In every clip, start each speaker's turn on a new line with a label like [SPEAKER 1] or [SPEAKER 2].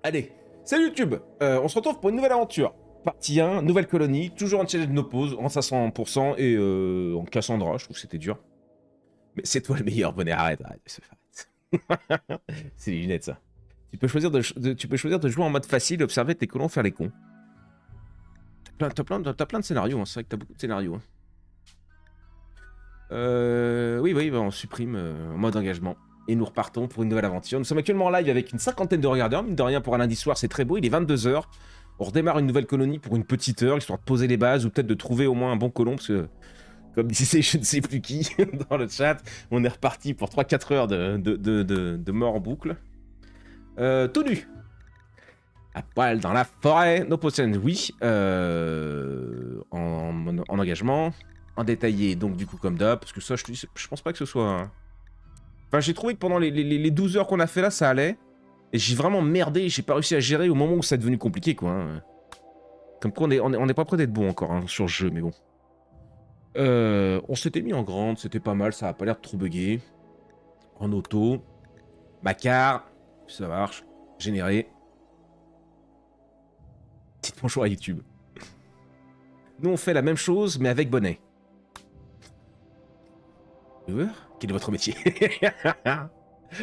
[SPEAKER 1] Allez, salut YouTube. On se retrouve pour une nouvelle aventure. Partie 1, nouvelle colonie, toujours en challenge de nos pauses, en 500% et en Cassandra, je trouve que c'était dur. Mais c'est toi le meilleur, bonnet, arrête. C'est les lunettes, ça. Tu peux choisir de jouer en mode facile et observer tes colons faire les cons. T'as plein de scénarios, hein. C'est vrai que t'as beaucoup de scénarios. Hein. Oui, bah, on supprime en mode engagement. Et nous repartons pour une nouvelle aventure. Nous sommes actuellement en live avec une cinquantaine de regardeurs. Mine de rien, pour un lundi soir, c'est très beau. Il est 22h. On redémarre une nouvelle colonie pour une petite heure, histoire de poser les bases ou peut-être de trouver au moins un bon colon. Parce que, comme disait je ne sais plus qui dans le chat, on est reparti pour 3-4 heures de mort en boucle. Tout nu. À poil dans la forêt. No potion, oui. En engagement. En détaillé, donc du coup comme d'hab. Parce que ça, je pense pas que ce soit... Enfin, j'ai trouvé que pendant les 12 heures qu'on a fait là, ça allait. Et j'ai vraiment merdé, j'ai pas réussi à gérer au moment où ça est devenu compliqué, quoi. Hein. Comme quoi, on est pas prêt d'être bon encore hein, sur le jeu, mais bon. On s'était mis en grande, c'était pas mal, ça a pas l'air de trop bugger. En auto. Macar, ça marche. Généré. Dites bonjour à YouTube. Nous, on fait la même chose, mais avec bonnet. Quel est votre métier?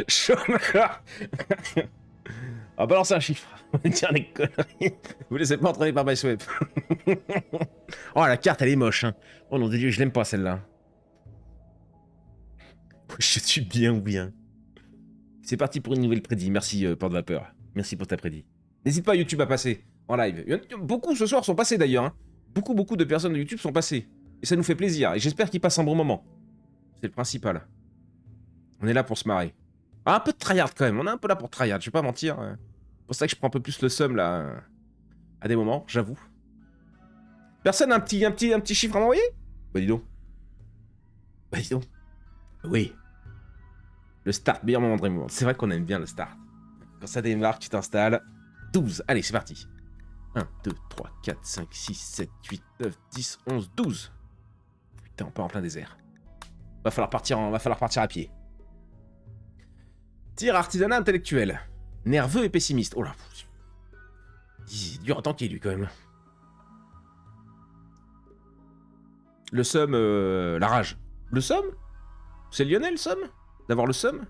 [SPEAKER 1] Chômeur. Ah, balance un chiffre. On va dire des conneries. Vous laissez pas entraîner par MySwap. Oh, la carte, elle est moche. Hein. Oh non de Dieu, je l'aime pas celle-là. Je suis bien ou bien. C'est parti pour une nouvelle prédit. Merci, Porte Vapeur. Merci pour ta prédit. N'hésite pas, YouTube, à passer en live. Beaucoup ce soir sont passés d'ailleurs. Hein. Beaucoup de personnes de YouTube sont passées. Et ça nous fait plaisir. Et j'espère qu'ils passent un bon moment. C'est le principal. On est là pour se marrer. Ah, un peu de tryhard quand même. On est un peu là pour tryhard, je vais pas mentir. C'est pour ça que je prends un peu plus le seum là. À des moments, j'avoue. Personne a un petit chiffre à m'envoyer? Bah dis donc. Bah dis donc. Oui. Le start, meilleur moment de Rainbow. C'est vrai qu'on aime bien le start. Quand ça démarre, tu t'installes. 12. Allez, c'est parti. 1, 2, 3, 4, 5, 6, 7, 8, 9, 10, 11, 12. Putain, on part en plein désert. Va falloir partir à pied. Tir artisanat intellectuel. Nerveux et pessimiste. Oh là. Il est dur à tanker lui quand même. Le seum, la rage. Le seum? C'est Lionel le seum? D'avoir le seum?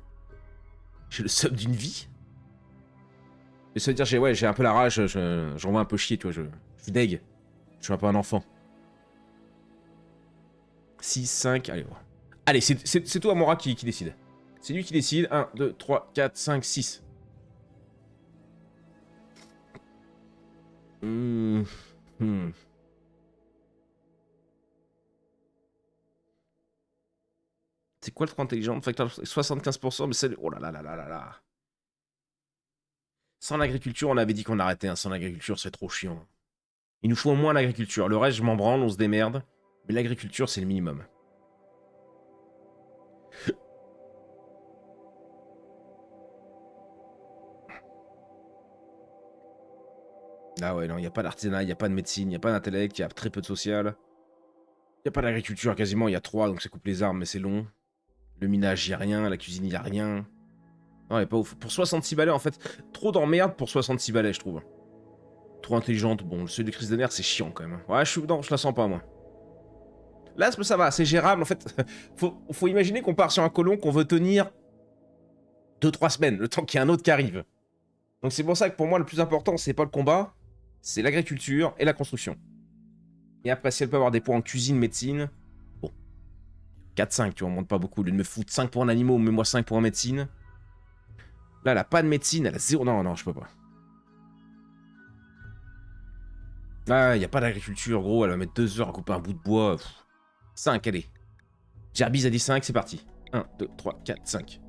[SPEAKER 1] J'ai le seum d'une vie. Mais ça veut dire j'ai un peu la rage, j'en vois un peu chier, tu vois, je suis deg. Je suis un peu un enfant. 6, 5, allez, voilà. Allez, c'est toi, Mora, qui décide. C'est lui qui décide. 1, 2, 3, 4, 5, 6. C'est quoi le trop intelligent? Facteur 75%, mais c'est... Oh là là là là là là. Sans l'agriculture, on avait dit qu'on arrêtait. Hein. Sans l'agriculture, c'est trop chiant. Il nous faut au moins l'agriculture. Le reste, je m'en branle, on se démerde. Mais l'agriculture, c'est le minimum. Ah ouais, non, il n'y a pas d'artisanat, il n'y a pas de médecine, il n'y a pas d'intellect, il y a très peu de social. Il n'y a pas d'agriculture, quasiment, il y a 3, donc ça coupe les arbres, mais c'est long. Le minage, il n'y a rien, la cuisine, il n'y a rien. Non, elle est pas ouf. Pour 66 balais, en fait, trop d'emmerde pour 66 balais, je trouve. Trop intelligente, bon, le seuil de crise de nerfs, c'est chiant quand même. Ouais, non, je la sens pas, moi. Là, ça va, c'est gérable, en fait. faut imaginer qu'on part sur un colon qu'on veut tenir 2-3 semaines, le temps qu'il y ait un autre qui arrive. Donc c'est pour ça que pour moi, le plus important, c'est pas le combat, c'est l'agriculture et la construction. Et après, si elle peut avoir des points en cuisine, médecine, bon. 4-5, tu vois, on monte pas beaucoup. Au lieu de me foutre 5 points en animaux, mets-moi 5 points en médecine. Là, elle a pas de médecine, elle a 0. Non, je peux pas. Ah, il n'y a pas d'agriculture, gros, elle va mettre 2 heures à couper un bout de bois. 5, allez. Gerbise a dit 5, c'est parti. 1, 2, 3, 4, 5.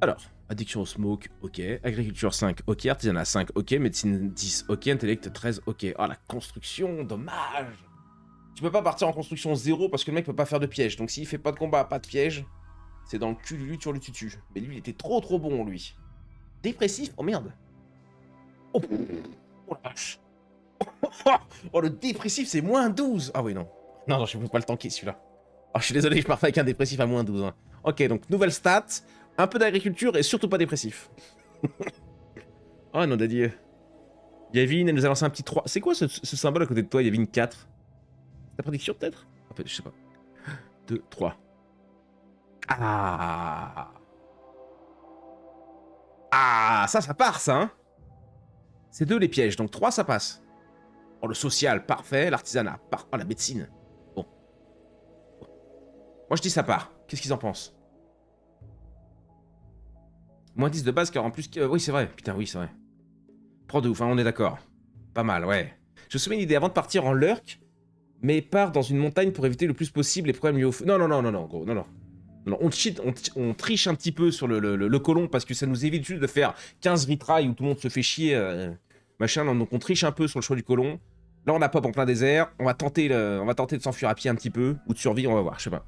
[SPEAKER 1] Alors, addiction au smoke, ok. Agriculture 5, ok. Artisanat 5, ok. Médecine 10, ok. Intellect 13, ok. Ah, la construction, dommage. Tu peux pas partir en construction 0 parce que le mec peut pas faire de piège. Donc s'il fait pas de combat, pas de piège, c'est dans le cul du sur le tutu. Mais lui, il était trop bon, lui. Dépressif, oh merde. Oh la vache. Oh, le dépressif, c'est moins 12. Ah oui, non. Non, je peux pas le tanker, celui-là. Oh, je suis désolé, je pars avec un dépressif à moins 12. Hein. Ok, donc nouvelle stat, un peu d'agriculture et surtout pas dépressif. Oh non, d'adieu. Yavin, elle nous a lancé un petit 3. C'est quoi ce symbole à côté de toi, Yavin 4? Ta prédiction peut-être? En fait, je sais pas. 2, 3. Ah. Ah, ça part, ça, hein. C'est 2 les pièges, donc 3, ça passe. Oh, le social, parfait. L'artisanat, oh, la médecine. Bon. Moi, je dis ça part. Qu'est-ce qu'ils en pensent? Moins 10 de base, car en plus... oui, c'est vrai. Putain, oui, c'est vrai. Pro de ouf, hein, on est d'accord. Pas mal, ouais. Je me souviens une idée avant de partir en lurk, mais pars dans une montagne pour éviter le plus possible les problèmes liés au feu. Non, non, non, non, non, gros, non, non. Non, on cheat, on triche un petit peu sur le colon parce que ça nous évite juste de faire 15 retries où tout le monde se fait chier, machin. Donc on triche un peu sur le choix du colon. Là, on a pop en plein désert. On va tenter de s'enfuir à pied un petit peu ou de survivre, on va voir, je sais pas.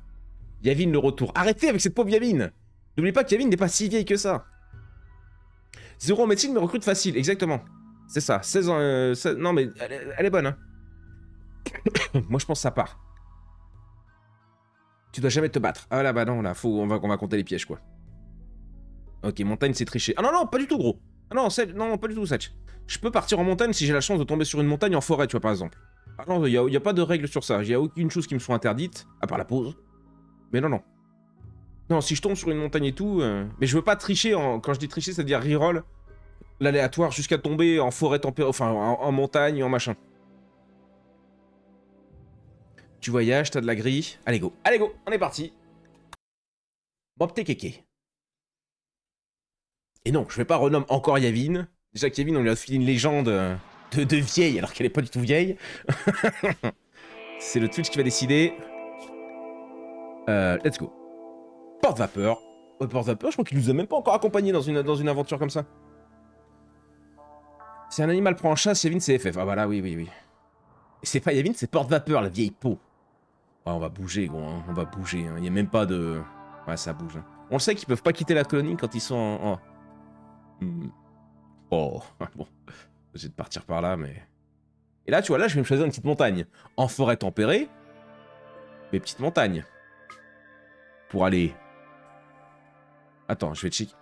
[SPEAKER 1] Yavin le retour. Arrêtez avec cette pauvre Yavin. N'oubliez pas que Yavin n'est pas si vieille que ça. 0 en médecine, mais recrute facile, exactement. C'est ça, 16 ans. Non, mais elle est bonne, hein. Moi, je pense que ça part. Tu dois jamais te battre. Ah là, bah non, là, on va compter les pièges, quoi. Ok, montagne, c'est tricher. Ah non, non, pas du tout, gros. Ah non, non, pas du tout, Satch. Je peux partir en montagne si j'ai la chance de tomber sur une montagne en forêt, tu vois, par exemple. Ah non, il y a pas de règle sur ça. Il y a aucune chose qui me soit interdite, à part la pause. Mais non, non. Non, si je tombe sur une montagne et tout... Mais je veux pas tricher, quand je dis tricher, c'est-à-dire reroll l'aléatoire jusqu'à tomber en forêt tempérée, enfin, en montagne, en machin. Tu voyages, t'as de la grille. Allez, go. Allez, go, on est parti. Bob Tekeke. Et non, je vais pas renommer encore Yavin. Déjà Kevin, on lui a filé une légende de vieille, alors qu'elle est pas du tout vieille. C'est le Twitch qui va décider. Let's go. Porte-vapeur. Porte-vapeur, je crois qu'il nous a même pas encore accompagnés dans une aventure comme ça. Si un animal prend en chasse, Yavin, c'est FF. Ah voilà, oui, oui, oui. Et c'est pas Yavin, c'est porte-vapeur, la vieille peau. Ouais, on va bouger, gros, hein. On va bouger. Hein. Il y a même pas de... Ouais, ça bouge. Hein. On le sait qu'ils peuvent pas quitter la colonie quand ils sont en... Oh, bon. J'ai de partir par là, mais... Et là, tu vois, là, je vais me choisir une petite montagne. En forêt tempérée, mais petite montagne. Pour aller... Attends, je vais check.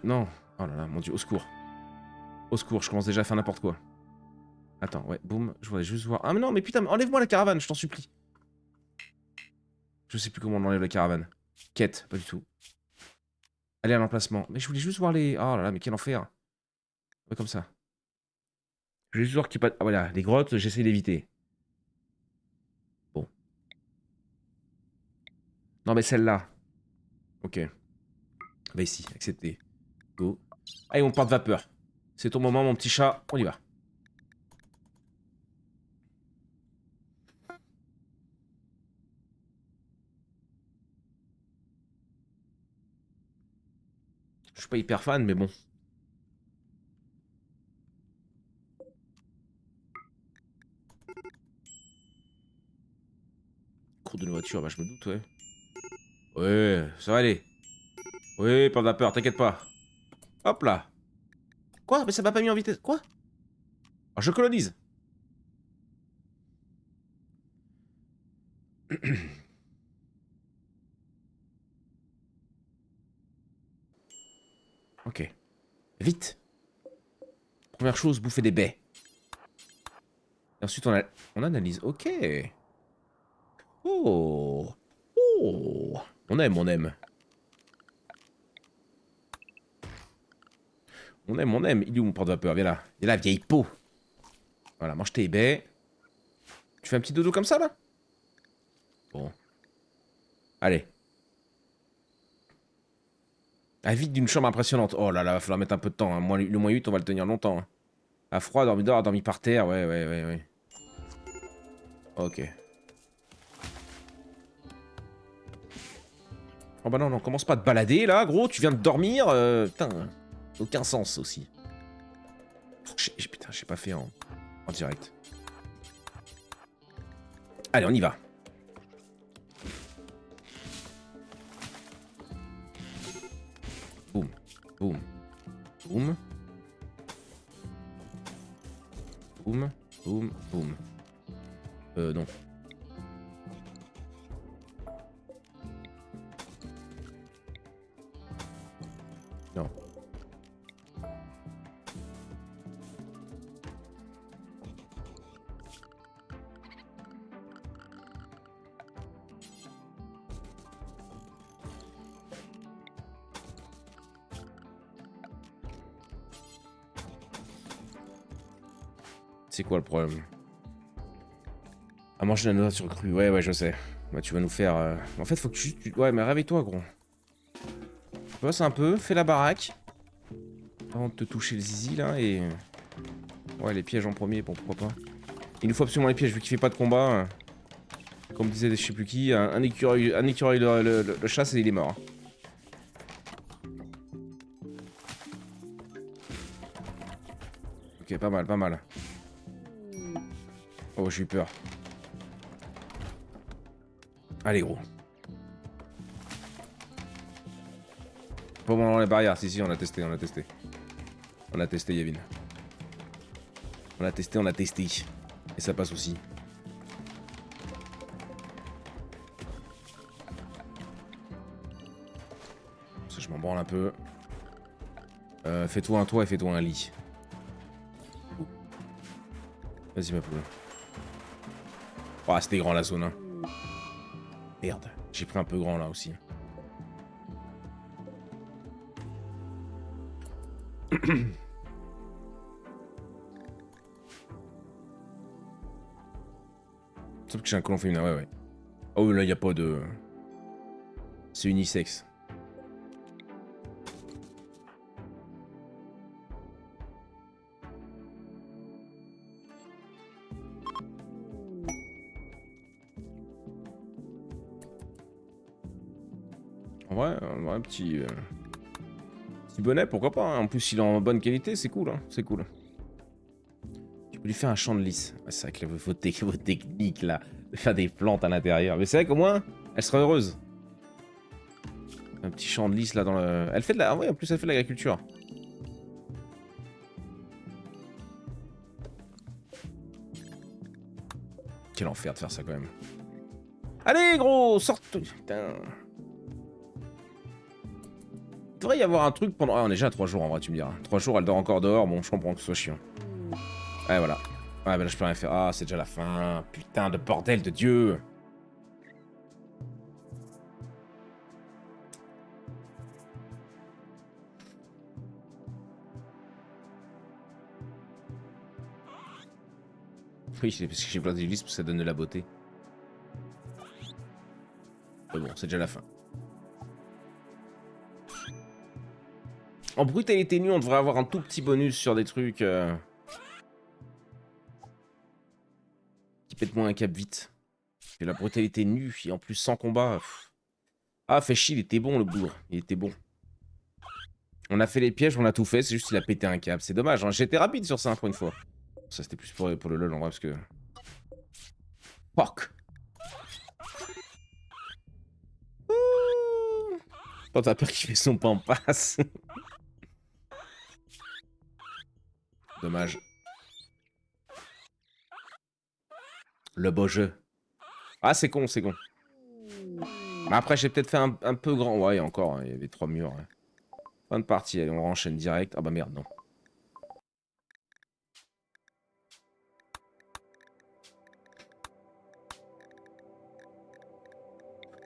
[SPEAKER 1] Non. Oh là là, mon dieu, au secours. Au secours, je commence déjà à faire n'importe quoi. Attends, ouais, boum, je voudrais juste voir... Ah mais non, mais putain, enlève-moi la caravane, je t'en supplie. Je sais plus comment on enlève la caravane. Quête, pas du tout. Aller à l'emplacement. Mais je voulais juste voir les... Oh là là, mais quel enfer. Ouais, comme ça. Je voulais juste voir qu'il n'y a pas... Ah voilà, les grottes, j'essaie d'éviter. Bon. Non mais celle-là. Ok. Bah ici, accepter. Go. Allez, mon porte-vapeur. C'est ton moment, mon petit chat. On y va. Je suis pas hyper fan, mais bon. Cours de la voiture, bah je me doute, ouais. Ouais, ça va aller. Oui, porte-vapeur, t'inquiète pas. Hop là. Quoi? Mais ça m'a pas mis en vitesse. Quoi? Ah, je colonise. Ok. Vite. Première chose, bouffer des baies. Et ensuite, on analyse. Ok. Oh. Oh. On aime, on aime. On aime, on aime. Il est où mon porte-vapeur? Viens là. Viens là, vieille peau. Voilà, mange tes baies. Tu fais un petit dodo comme ça, là? Bon. Allez. Ah, vite d'une chambre impressionnante. Oh là là, va falloir mettre un peu de temps. Hein. Le moins 8, on va le tenir longtemps. Hein. À froid, dormi par terre. Ouais, ouais, ouais, ouais. Ok. Oh bah non, non, commence pas à te balader là, gros. Tu viens de dormir. Putain, aucun sens aussi. Putain, j'ai pas fait en direct. Allez, on y va. Boum, boum, boum. Boum, boum, boum. Non. Non. C'est quoi le problème? À manger la nourriture crue. Ouais, ouais, je sais. Bah, tu vas nous faire... En fait, faut que tu... Ouais, mais réveille-toi, gros. Bosse un peu, fais la baraque. Avant de te toucher le zizi, là, et... Ouais, les pièges en premier, bon, pourquoi pas. Il nous faut absolument les pièges, vu qu'il fait pas de combat. Comme disait je sais plus qui, un écureuil le chasse et il est mort. Ok, pas mal, pas mal. Oh, j'ai eu peur. Allez, gros. Pas bon dans les barrières, si, si, on a testé, on a testé. On a testé, Yavin. On a testé, on a testé. Et ça passe aussi. Ça, je m'en branle un peu. Fais-toi un toit et fais-toi un lit. Vas-y, ma poule. Oh, c'était grand la zone, hein. Merde, j'ai pris un peu grand là aussi. Sauf que j'ai un colon féminin, ouais, ouais. Oh, là, y a pas de... C'est unisexe. Ouais, un petit... Petit bonnet, pourquoi pas, hein. En plus, il est en bonne qualité, c'est cool, hein. C'est cool. Tu peux lui faire un champ de lys. Ouais, c'est vrai que vos techniques, là, de faire des plantes à l'intérieur. Mais c'est vrai qu'au moins, elle sera heureuse. Un petit champ de lys, là, dans le... Elle fait de la... Ah ouais, en plus, elle fait de l'agriculture. Quel enfer de faire ça, quand même. Allez, gros, sors... Putain... Il devrait y avoir un truc pendant... Ah, on est déjà à 3 jours en vrai, tu me diras. 3 jours, elle dort encore dehors. Bon, je comprends que ce soit chiant. Ouais, voilà. Ouais, bah là, je peux rien faire. Ah, c'est déjà la fin. Putain de bordel de Dieu. Oui, c'est parce que j'ai plein d'hélices parce que ça donne de la beauté. Mais bon, c'est déjà la fin. En brutalité nue, on devrait avoir un tout petit bonus sur des trucs... qui pètent moins un cap vite. Et la brutalité nue, et en plus sans combat... Pff. Ah, fait chier, il était bon le bourre. Il était bon. On a fait les pièges, on a tout fait, c'est juste qu'il a pété un câble. C'est dommage, hein. J'étais rapide sur ça pour une fois. Ça, c'était plus pour le lol en vrai, parce que... Fuck. Quand t'as peur qu'il fait son pas en passe. Dommage. Le beau jeu. Ah, c'est con, c'est con. Mais après, j'ai peut-être fait un peu grand. Ouais, encore, hein, il y avait 3 murs. Ouais. Fin de partie, allez, on enchaîne direct. Ah bah merde, non.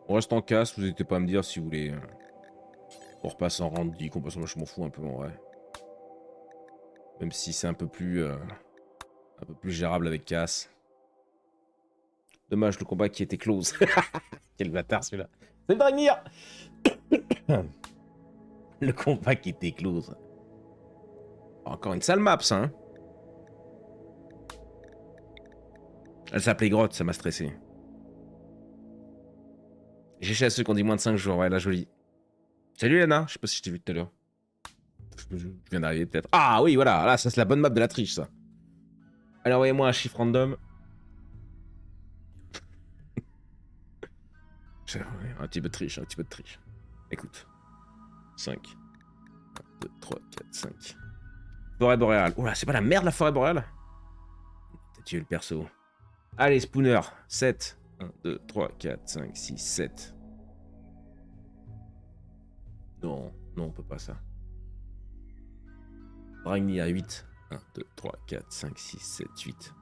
[SPEAKER 1] On reste en casse, vous n'hésitez pas à me dire si vous voulez. On repasse en round 10, qu'on passe en... Je m'en fous un peu en vrai. Même si c'est un peu plus gérable avec casse. Dommage, le combat qui était close. Quel bâtard celui-là. C'est le Dragnir. Le combat qui était close. Encore une sale map, ça, hein. Elle s'appelait Grotte, ça m'a stressé. J'ai cherché à ceux qui ont dit moins de 5 jours, ouais, la jolie. Salut Lana, je sais pas si je t'ai vu tout à l'heure. Je viens d'arriver peut-être. Ah oui, voilà, là, ça c'est la bonne map de la triche, ça. Allez, envoyez-moi un chiffre random. Un petit peu de triche, un petit peu de triche. Écoute. 5. 1, 2, 3, 4, 5. Forêt boréale. Oula, c'est pas la merde la forêt boréale? T'as tué le perso. Allez, Spooner. 7. 1, 2, 3, 4, 5, 6, 7. Non, non, on peut pas ça. Ragni à 8. 1, 2, 3, 4, 5, 6, 7, 8.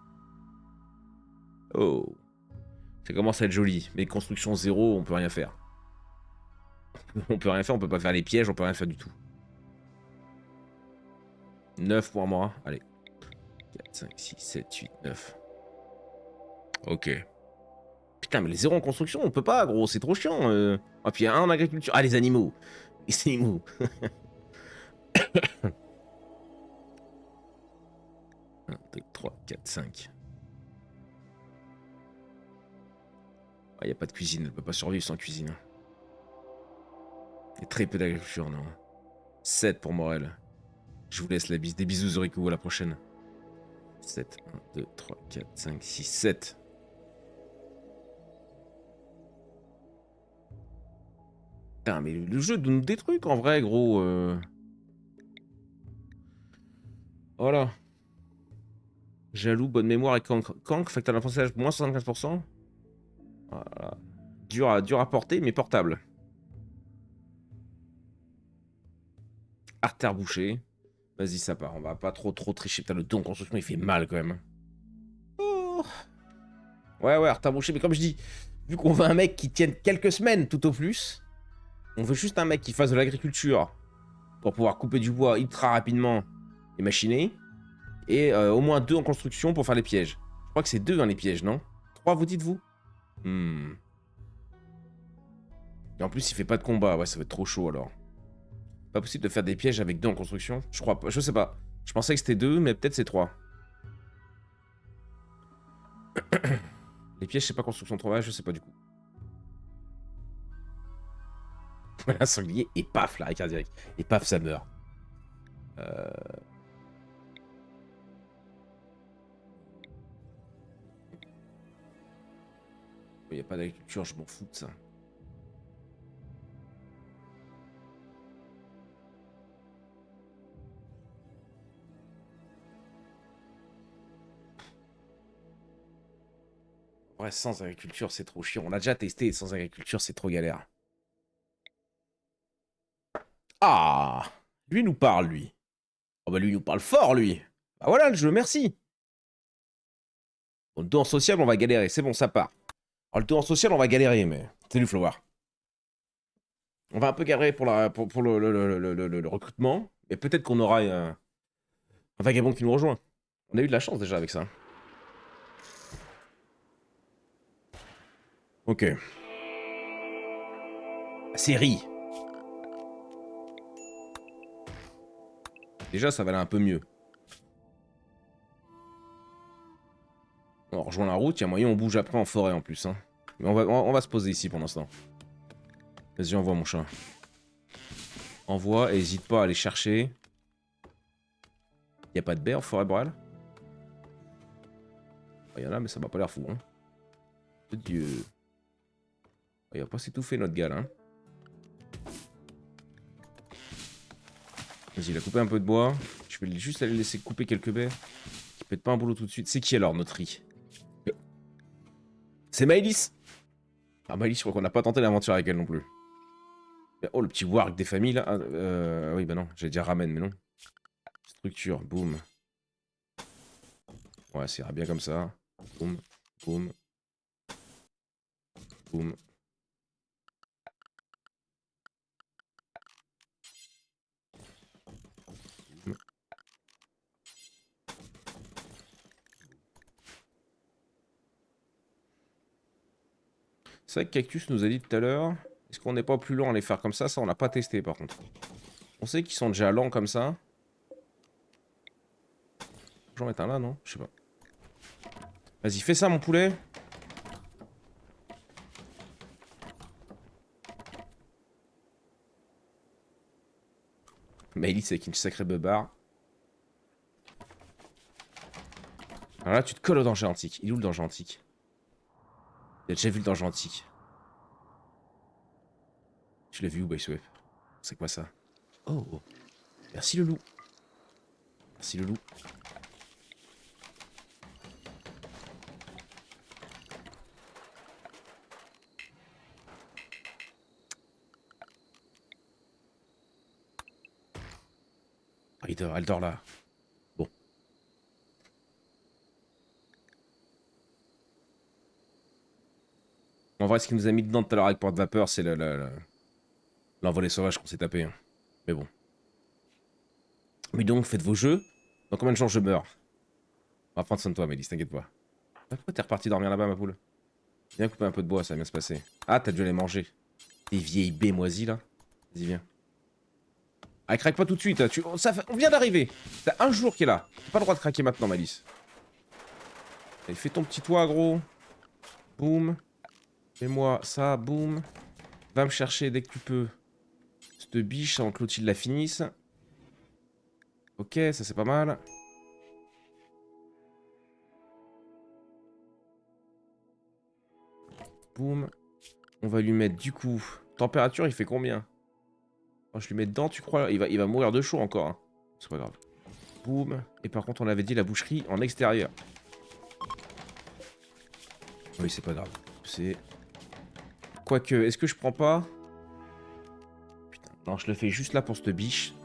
[SPEAKER 1] Oh. Ça commence à être joli. Mais construction 0, on peut rien faire. On peut rien faire, on peut pas faire les pièges, on peut rien faire du tout. 9 pour moi. Allez. 5, 6, 7, 8, 9. Ok. Putain, mais les zéros en construction, on peut pas, gros, c'est trop chiant. Ah, puis il y a un en agriculture. Ah, les animaux. Les animaux. 1, 2, 3, 4, 5. Ah, il n'y a pas de cuisine, elle peut pas survivre sans cuisine. Il y a très peu d'agriculture, non. 7 pour Morel. Je vous laisse la bise. Des bisous, Zoriku, à la prochaine. 7, 1, 2, 3, 4, 5, 6, 7. Putain, mais le jeu donne des trucs en vrai, gros. Voilà. Jaloux, bonne mémoire et Kank, facteur d'apprentissage moins 75%. Voilà. Dur à porter, mais portable. Artère bouchée. Vas-y, ça part. On va pas trop tricher. Putain, le don en construction, il fait mal quand même. Oh. Ouais, artère bouchée. Mais comme je dis, vu qu'on veut un mec qui tienne quelques semaines tout au plus, on veut juste un mec qui fasse de l'agriculture pour pouvoir couper du bois ultra rapidement et machiner. Et au moins 2 en construction pour faire les pièges. Je crois que c'est 2 les pièges, non? 3, vous dites-vous? Et en plus, il fait pas de combat. Ouais, ça va être trop chaud alors. Pas possible de faire des pièges avec 2 en construction? Je crois pas. Je sais pas. Je pensais que c'était 2, mais peut-être c'est 3. Les pièges, c'est pas construction 3. Je sais pas du coup. Voilà, sanglier. Et paf, l'arrêt cardiaque. Et paf, ça meurt. Il y a pas d'agriculture, je m'en fous de ça. Ouais, sans agriculture, c'est trop chiant. On l'a déjà testé, sans agriculture, c'est trop galère. Ah! Lui nous parle, lui. Oh bah lui nous parle fort, lui. Bah voilà le jeu, merci. Bon, le dos en social, on va galérer. C'est bon, ça part. Alors, le dos en social, on va galérer, mais... Salut, Flower. On va un peu galérer pour, pour le recrutement. Et peut-être qu'on aura un vagabond qui nous rejoint. On a eu de la chance déjà avec ça. Ok. Série. Déjà, ça va aller un peu mieux. On rejoint la route, il y a moyen on bouge après en forêt en plus. Hein. Mais on va se poser ici pour l'instant. Vas-y, envoie mon chat. Envoie et n'hésite pas à aller chercher. Y a pas de baie en forêt boréale? Il y en a, mais ça m'a pas l'air fou. Hein. De Dieu. Il va pas s'étouffer notre gars là. Hein. Vas-y, il a coupé un peu de bois. Je vais juste aller laisser couper quelques baies. Qui pète pas un boulot tout de suite. C'est qui alors notre riz? C'est Maëlys. Ah, Maëlys, je crois qu'on n'a pas tenté l'aventure avec elle non plus. Oh, le petit warg des familles là. Ah, oui, bah non, j'allais dire ramen, mais non. Structure, boum. Ouais, ça ira bien comme ça. Boum, boum. Boum. C'est vrai que Cactus nous a dit tout à l'heure. Est-ce qu'on n'est pas plus lent à les faire comme ça? Ça, on l'a pas testé par contre. On sait qu'ils sont déjà lents comme ça. J'en mets un là, non? Je sais pas. Vas-y, fais ça, mon poulet. Maëlys avec une sacrée beubare. Alors là, tu te colles au danger antique. Il est où le danger antique? Il a déjà vu le danger antique. Tu l'as vu où, Byswap? C'est quoi ça? Oh. Merci le loup. Merci le loup. Ah, elle dort là. Bon. En vrai, ce qui nous a mis dedans tout à l'heure avec porte-vapeur, c'est l'envolée sauvage qu'on s'est tapé. Hein. Mais bon. Mais donc, faites vos jeux. Dans combien de jours je meurs? On va prendre soin de toi, Mélisse, t'inquiète pas. Pourquoi t'es reparti dormir là-bas, ma poule? Viens couper un peu de bois, ça va bien se passer. Ah, t'as dû aller manger. Des vieilles baies moisies, là. Vas-y, viens. Ah, craque pas tout de suite. Hein. On vient d'arriver. T'as un jour qui est là. T'as pas le droit de craquer maintenant, Malice. Allez, fais ton petit toit, gros. Boum. Fais-moi ça, boum. Va me chercher dès que tu peux. Cette biche avant que Clotilde la finisse. Ok, ça c'est pas mal. Boum. On va lui mettre du coup. Température, il fait combien? Oh, je lui mets dedans, tu crois? Il va mourir de chaud encore. Hein. C'est pas grave. Boum. Et par contre, on avait dit la boucherie en extérieur. Oui, c'est pas grave. C'est... Quoique, est-ce que je prends pas... Putain, non, je le fais juste là pour cette biche.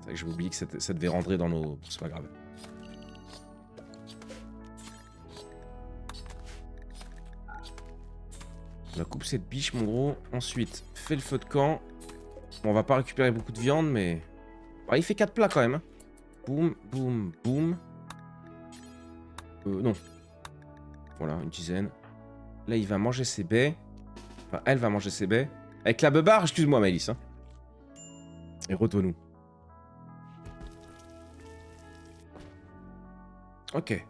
[SPEAKER 1] C'est vrai que j'avais oublié que ça devait rentrer dans nos... C'est pas grave. On va couper cette biche, mon gros. Ensuite, fais le feu de camp. Bon, on va pas récupérer beaucoup de viande, mais... Ah, il fait 4 plats quand même. Hein. Boum, boum, boum. Non. Voilà, une dizaine. Là, il va manger ses baies. Enfin, elle va manger ses baies. Avec la beubare, excuse-moi, Maëlys. Hein. Et retourne-nous. Ok.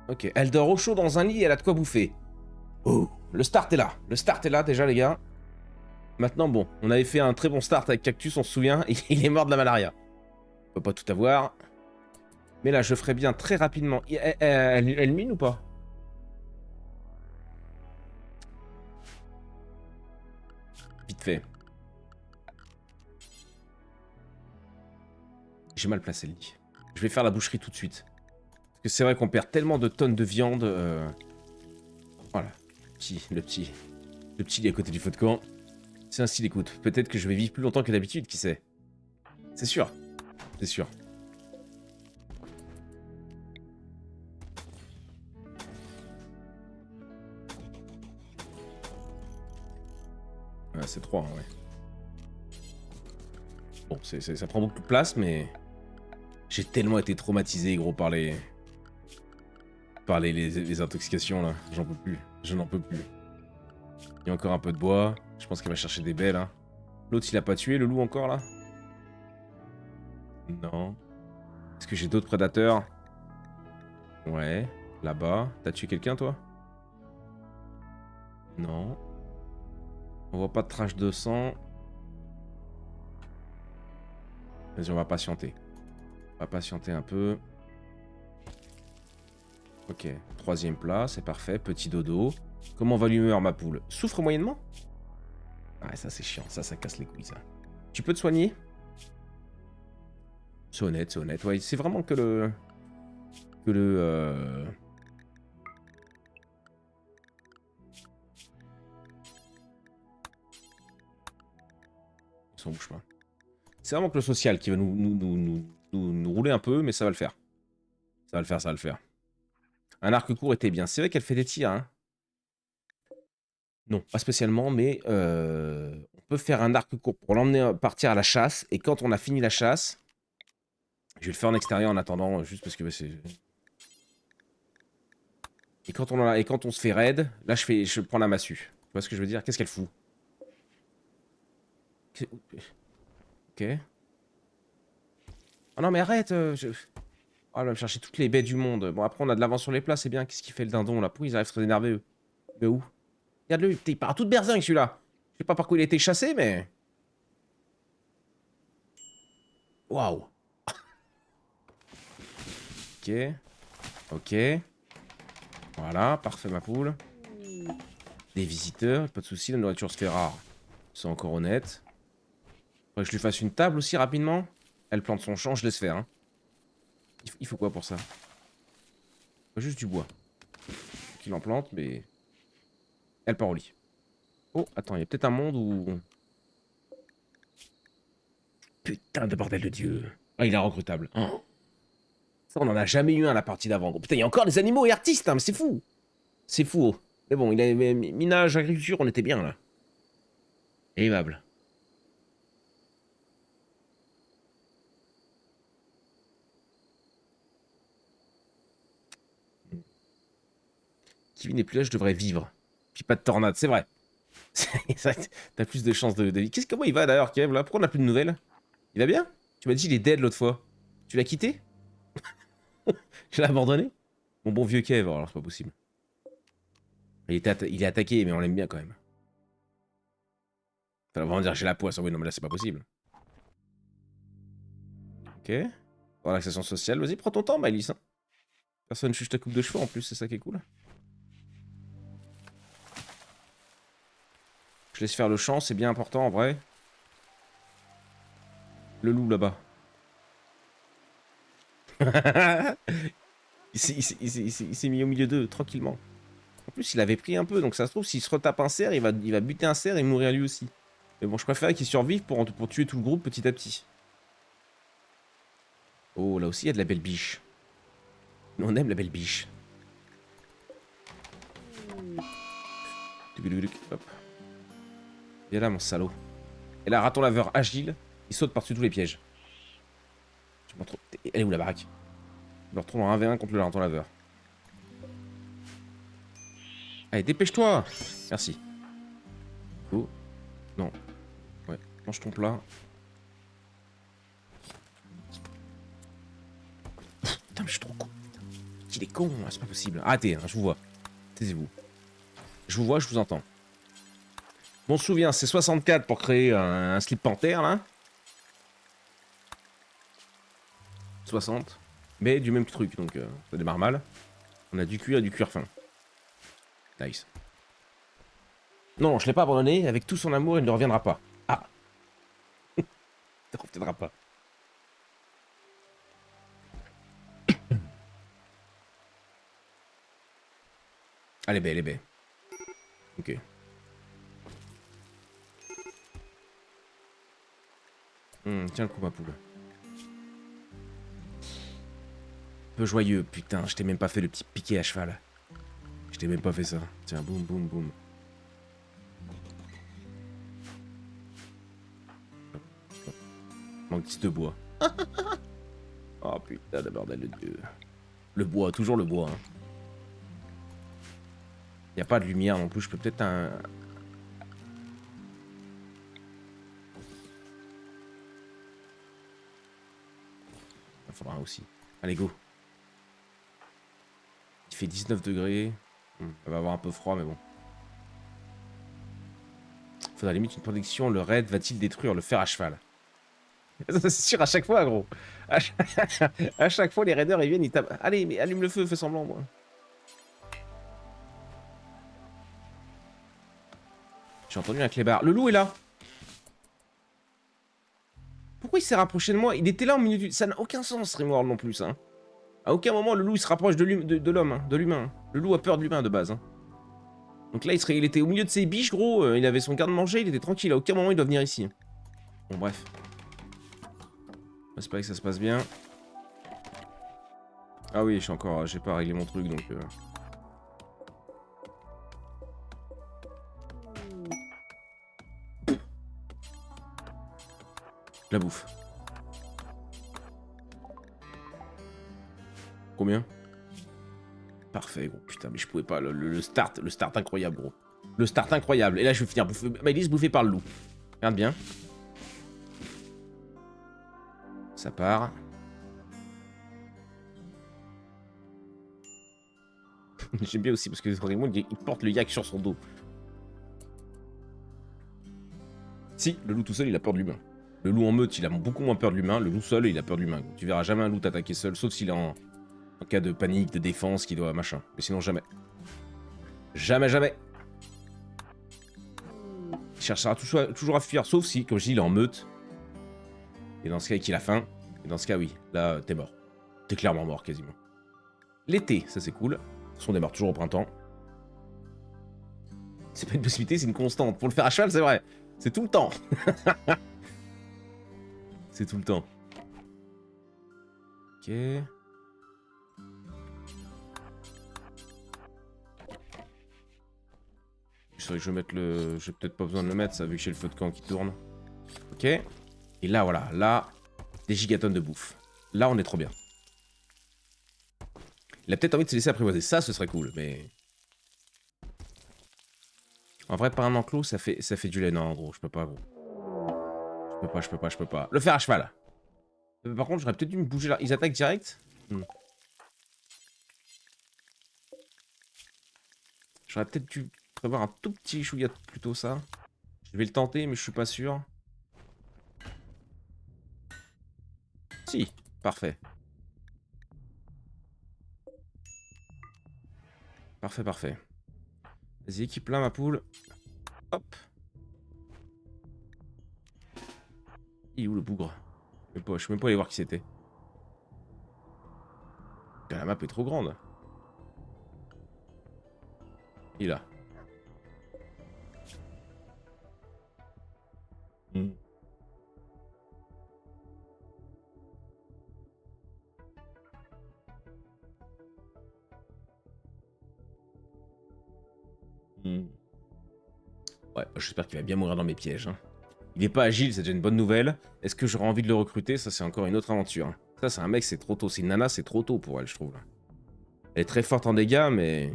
[SPEAKER 1] Ok. Elle dort au chaud dans un lit et elle a de quoi bouffer. Oh. Le start est là. Le start est là, déjà, les gars. Maintenant, bon. On avait fait un très bon start avec Cactus, on se souvient. Il est mort de la malaria. On peut pas tout avoir. Mais là, je ferai bien très rapidement. Elle mine ou pas? Vite fait. J'ai mal placé le lit. Je vais faire la boucherie tout de suite. Parce que c'est vrai qu'on perd tellement de tonnes de viande. Voilà. Le petit lit à côté du feu de camp. C'est ainsi, écoute. Peut-être que je vais vivre plus longtemps que d'habitude, qui sait. C'est sûr. C'est sûr. Ouais, c'est 3, ouais. Bon, ça prend beaucoup de place, mais... J'ai tellement été traumatisé, gros, par les intoxications, là. J'en peux plus. Je n'en peux plus. Il y a encore un peu de bois. Je pense qu'elle va chercher des baies, là. L'autre, il a pas tué, le loup, encore, là? Non. Est-ce que j'ai d'autres prédateurs? Ouais. Là-bas. T'as tué quelqu'un, toi? Non. On voit pas de trash de sang. Vas-y, on va patienter. On va patienter un peu. Ok. 3e plat, c'est parfait. Petit dodo. Comment va l'humeur, ma poule? Souffre moyennement? Ah, ça, c'est chiant. Ça casse les couilles, ça. Tu peux te soigner? C'est honnête, c'est honnête. Ouais, c'est vraiment que le... Ça bouge pas. C'est vraiment que le social qui va nous rouler un peu, mais ça va le faire. Ça va le faire, ça va le faire. Un arc court était bien. C'est vrai qu'elle fait des tirs, hein. Non, pas spécialement, mais on peut faire un arc court pour l'emmener partir à la chasse. Et quand on a fini la chasse, je vais le faire en extérieur en attendant, juste parce que bah, c'est... Et quand on se fait raid, là je prends la massue. Tu vois ce que je veux dire? Qu'est-ce qu'elle fout? Ok. Oh non mais arrête Oh, elle va me chercher toutes les baies du monde. Bon après on a de l'avance sur les plats, c'est bien. Qu'est-ce qu'il fait le dindon là? Pourquoi ils arrivent très énervés eux? Mais où? Regarde-le, il part à toute berzingue celui-là. Je sais pas par quoi il a été chassé mais... Waouh. Ok. Ok. Voilà, parfait ma poule. Des visiteurs, pas de soucis, la nourriture se fait rare. C'est encore honnête. Faudrait que je lui fasse une table aussi rapidement. Elle plante son champ, je laisse faire. Hein. Il faut quoi pour ça? Juste du bois. Qu'il en plante, mais... Elle part au lit. Oh, attends, il y a peut-être un monde où... Putain de bordel de Dieu. Ah, il est recrutable. Oh. Ça, on en a jamais eu un à la partie d'avant. Putain, il y a encore des animaux et artistes, hein, mais c'est fou. C'est fou. Mais bon, minage, agriculture, on était bien là. Aimable. Kevin n'est plus là, je devrais vivre. Puis pas de tornade, c'est vrai. T'as plus de chances de vie. Comment il va d'ailleurs, Kev, là? Pourquoi on n'a plus de nouvelles? Il va bien? Tu m'as dit il est dead l'autre fois. Tu l'as quitté? Je l'ai abandonné? Mon bon vieux Kev, alors c'est pas possible. Il est attaqué, mais on l'aime bien quand même. Ça va vraiment dire j'ai la poisse. Oui, non, mais là c'est pas possible. Ok. Relaxation sociale. Vas-y, prends ton temps, Maëlys. Hein. Personne juge ta coupe de cheveux en plus, c'est ça qui est cool. Je laisse faire le champ, c'est bien important en vrai. Le loup là-bas. il s'est mis au milieu d'eux, tranquillement. En plus, il avait pris un peu, donc ça se trouve, s'il se retape un cerf, il va buter un cerf et mourir lui aussi. Mais bon, je préférais qu'il survive pour tuer tout le groupe petit à petit. Oh, là aussi, il y a de la belle biche. Nous, on aime la belle biche. Hop. Viens là, mon salaud. Et là, raton laveur agile, il saute par-dessus tous les pièges. Je me retrouve... Elle est où la baraque? Je me retrouve en 1v1 contre le raton laveur. Allez, dépêche-toi! Merci. Oh. Non. Ouais, mange ton plat. Putain, mais je suis trop con. Il est con, c'est pas possible. Arrêtez, hein, je vous vois. Taisez-vous. Je vous vois, je vous entends. Bon, on se souvient, c'est 64 pour créer un slip panthère, là. 60. Mais du même truc, donc ça démarre mal. On a du cuir et du cuir fin. Nice. Non, je l'ai pas abandonné. Avec tout son amour, il ne reviendra pas. Ah. Il ne reviendra pas. Elle est belle, elle est belle. Ok. Tiens le coup, ma poule. Peu joyeux, putain, je t'ai même pas fait le petit piqué à cheval. Je t'ai même pas fait ça. Tiens, boum, boum, boum. Manque de bois. Oh putain de bordel de Dieu. Le bois, toujours le bois. Hein. Y a pas de lumière non plus, je peux peut-être un... Il faudra un aussi. Allez, go. Il fait 19 degrés. Ça va avoir un peu froid, mais bon. Faudra limite une protection. Le raid va-t-il détruire le fer à cheval? C'est sûr, à chaque fois, gros. À chaque fois, les raiders, ils viennent, ils tapent. Allez, mais allume le feu, fais semblant, moi. J'ai entendu un clébard. Le loup est là. Pourquoi il s'est rapproché de moi? Il était là au milieu du... Ça n'a aucun sens, Rimworld non plus, hein. À aucun moment, le loup il se rapproche de l'homme, hein, de l'humain. Le loup a peur de l'humain, de base. Hein. Donc là, il était au milieu de ses biches, gros. Il avait son garde-manger, il était tranquille. À aucun moment, il doit venir ici. Bon, bref. J'espère que ça se passe bien. Ah oui, j'ai pas réglé mon truc, donc... La bouffe. Combien? Parfait, gros. Putain, mais je pouvais pas. Le start incroyable, gros. Le start incroyable. Et là, je vais finir Maëlys bouffée par le loup. Regarde bien. Ça part. J'aime bien aussi parce que vraiment, il porte le yak sur son dos. Si, le loup tout seul, il a peur de l'humain. Le loup en meute, il a beaucoup moins peur de l'humain. Le loup seul, il a peur de l'humain. Tu verras jamais un loup t'attaquer seul, sauf s'il est en cas de panique, de défense, qui doit machin. Mais sinon, jamais. Jamais, jamais. Il cherchera toujours à fuir, sauf si, comme je dis, il est en meute. Et dans ce cas, qu'il a faim. Et dans ce cas, oui. Là, t'es mort. T'es clairement mort, quasiment. L'été, ça c'est cool. On démarre toujours au printemps. C'est pas une possibilité, c'est une constante. Pour le faire à cheval, c'est vrai. C'est tout le temps. C'est tout le temps. Ok. c'est vrai que je vais mettre le... J'ai peut-être pas besoin de le mettre, ça, vu que j'ai le feu de camp qui tourne. Ok. Et là, voilà. Là, des gigatonnes de bouffe. Là, on est trop bien. Il a peut-être envie de se laisser apprivoiser. Ça, ce serait cool, mais... En vrai, par un enclos, ça fait du lait. Non, gros, je peux pas, gros. Je peux pas. Le fer à cheval. Par contre, j'aurais peut-être dû me bouger là. Ils attaquent direct. J'aurais peut-être dû prévoir un tout petit chouïa plutôt ça. Je vais le tenter, mais je suis pas sûr. Si, parfait. Parfait, parfait. Vas-y, équipe là, ma poule. Hop. Il est où le bougre? Je suis même pas allé voir qui c'était. La map est trop grande. Il est là. Ouais, j'espère qu'il va bien mourir dans mes pièges. Hein. Il est pas agile, c'est déjà une bonne nouvelle. Est-ce que j'aurai envie de le recruter? Ça, c'est encore une autre aventure. Hein. Ça, c'est un mec, c'est trop tôt. C'est une nana, c'est trop tôt pour elle, je trouve. Elle est très forte en dégâts, mais...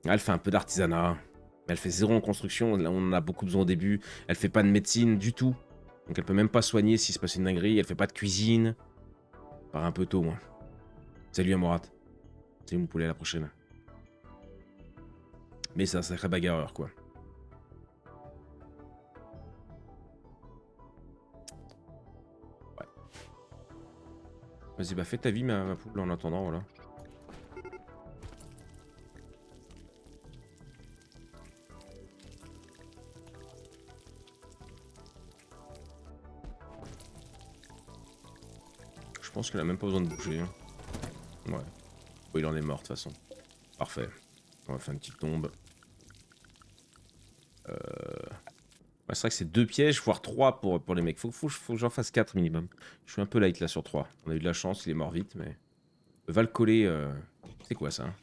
[SPEAKER 1] Elle fait un peu d'artisanat. Elle fait zéro en construction. Là, on en a beaucoup besoin au début. Elle fait pas de médecine du tout. Donc elle peut même pas soigner s'il se passe une dinguerie. Elle fait pas de cuisine. Part un peu tôt, moi. Salut Amorat. Salut mon poulet, à la prochaine. Mais c'est un sacré bagarreur, quoi. Ouais. Vas-y, bah fais ta vie, ma poule, en attendant, voilà. Je pense qu'elle a même pas besoin de bouger. Hein. Ouais. Bon, il en est mort, de toute façon. Parfait. On va faire une petite tombe. Ouais, c'est vrai que c'est 2 pièges, voire 3 pour les mecs. Faut que j'en fasse 4 minimum. Je suis un peu light là sur 3. On a eu de la chance, il est mort vite, mais... Va le coller... C'est quoi ça?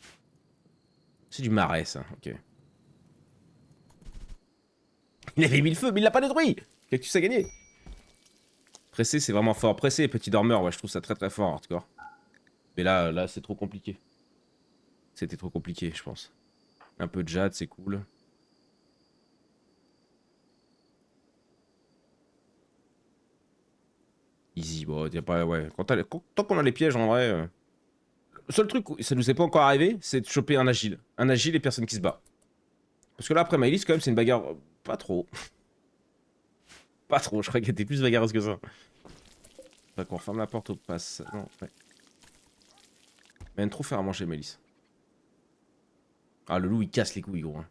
[SPEAKER 1] C'est du marais, ça. Ok. Il avait mis le feu, mais il l'a pas détruit. Qu'est-ce que tu sais gagner? Pressé, c'est vraiment fort. Pressé, petit dormeur, ouais, je trouve ça très très fort, hardcore. Mais là c'est trop compliqué. C'était trop compliqué, je pense. Un peu de jade, c'est cool. Easy, bon, y a pas... Ouais, tant qu'on a les pièges, en vrai... Le seul truc, ça nous est pas encore arrivé, c'est de choper un agile. Un agile et personne qui se bat. Parce que là, après Maëlys, quand même, c'est une bagarre... Pas trop. Pas trop, je crois qu'elle était plus bagarreuse que ça. Faudrait qu'on referme la porte au pass. Non, ouais. Mais elle aime trop faire à manger, Maëlys. Ah, le loup, il casse les couilles, gros. Hein.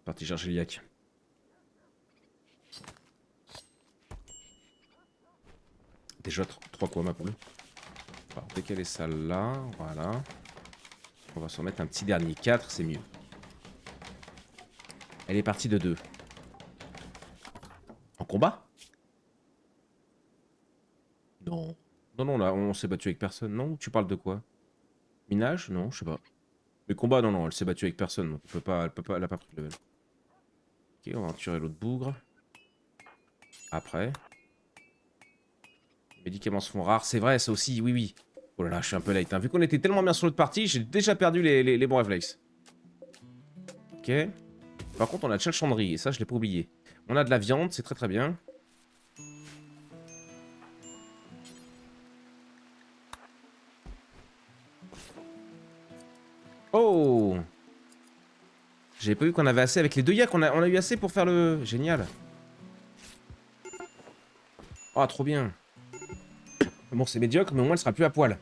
[SPEAKER 1] Parti chercher le yak. Déjà, 3 quoi, ma poule. On va décaler ça là, voilà. On va s'en mettre un petit dernier. 4, c'est mieux. Elle est partie de 2. En combat? Non. Non, non, là, on s'est battu avec personne. Non, tu parles de quoi? Minage? Non, je sais pas. Mais combat, non, non, elle s'est battue avec personne. Donc elle a pas pris de level. Ok, on va en tuer l'autre bougre. Après. Les médicaments se font rares. C'est vrai, ça aussi, oui, oui. Oh là là, je suis un peu late. Hein. Vu qu'on était tellement bien sur l'autre partie, j'ai déjà perdu les bons réflexes. Ok. Par contre, on a de chalchandrie, et ça, je l'ai pas oublié. On a de la viande, c'est très très bien. Oh! J'avais pas vu qu'on avait assez avec les 2 yaks, on a eu assez pour faire le... Génial. Oh, trop bien. Bon, c'est médiocre, mais au moins, elle sera plus à poil.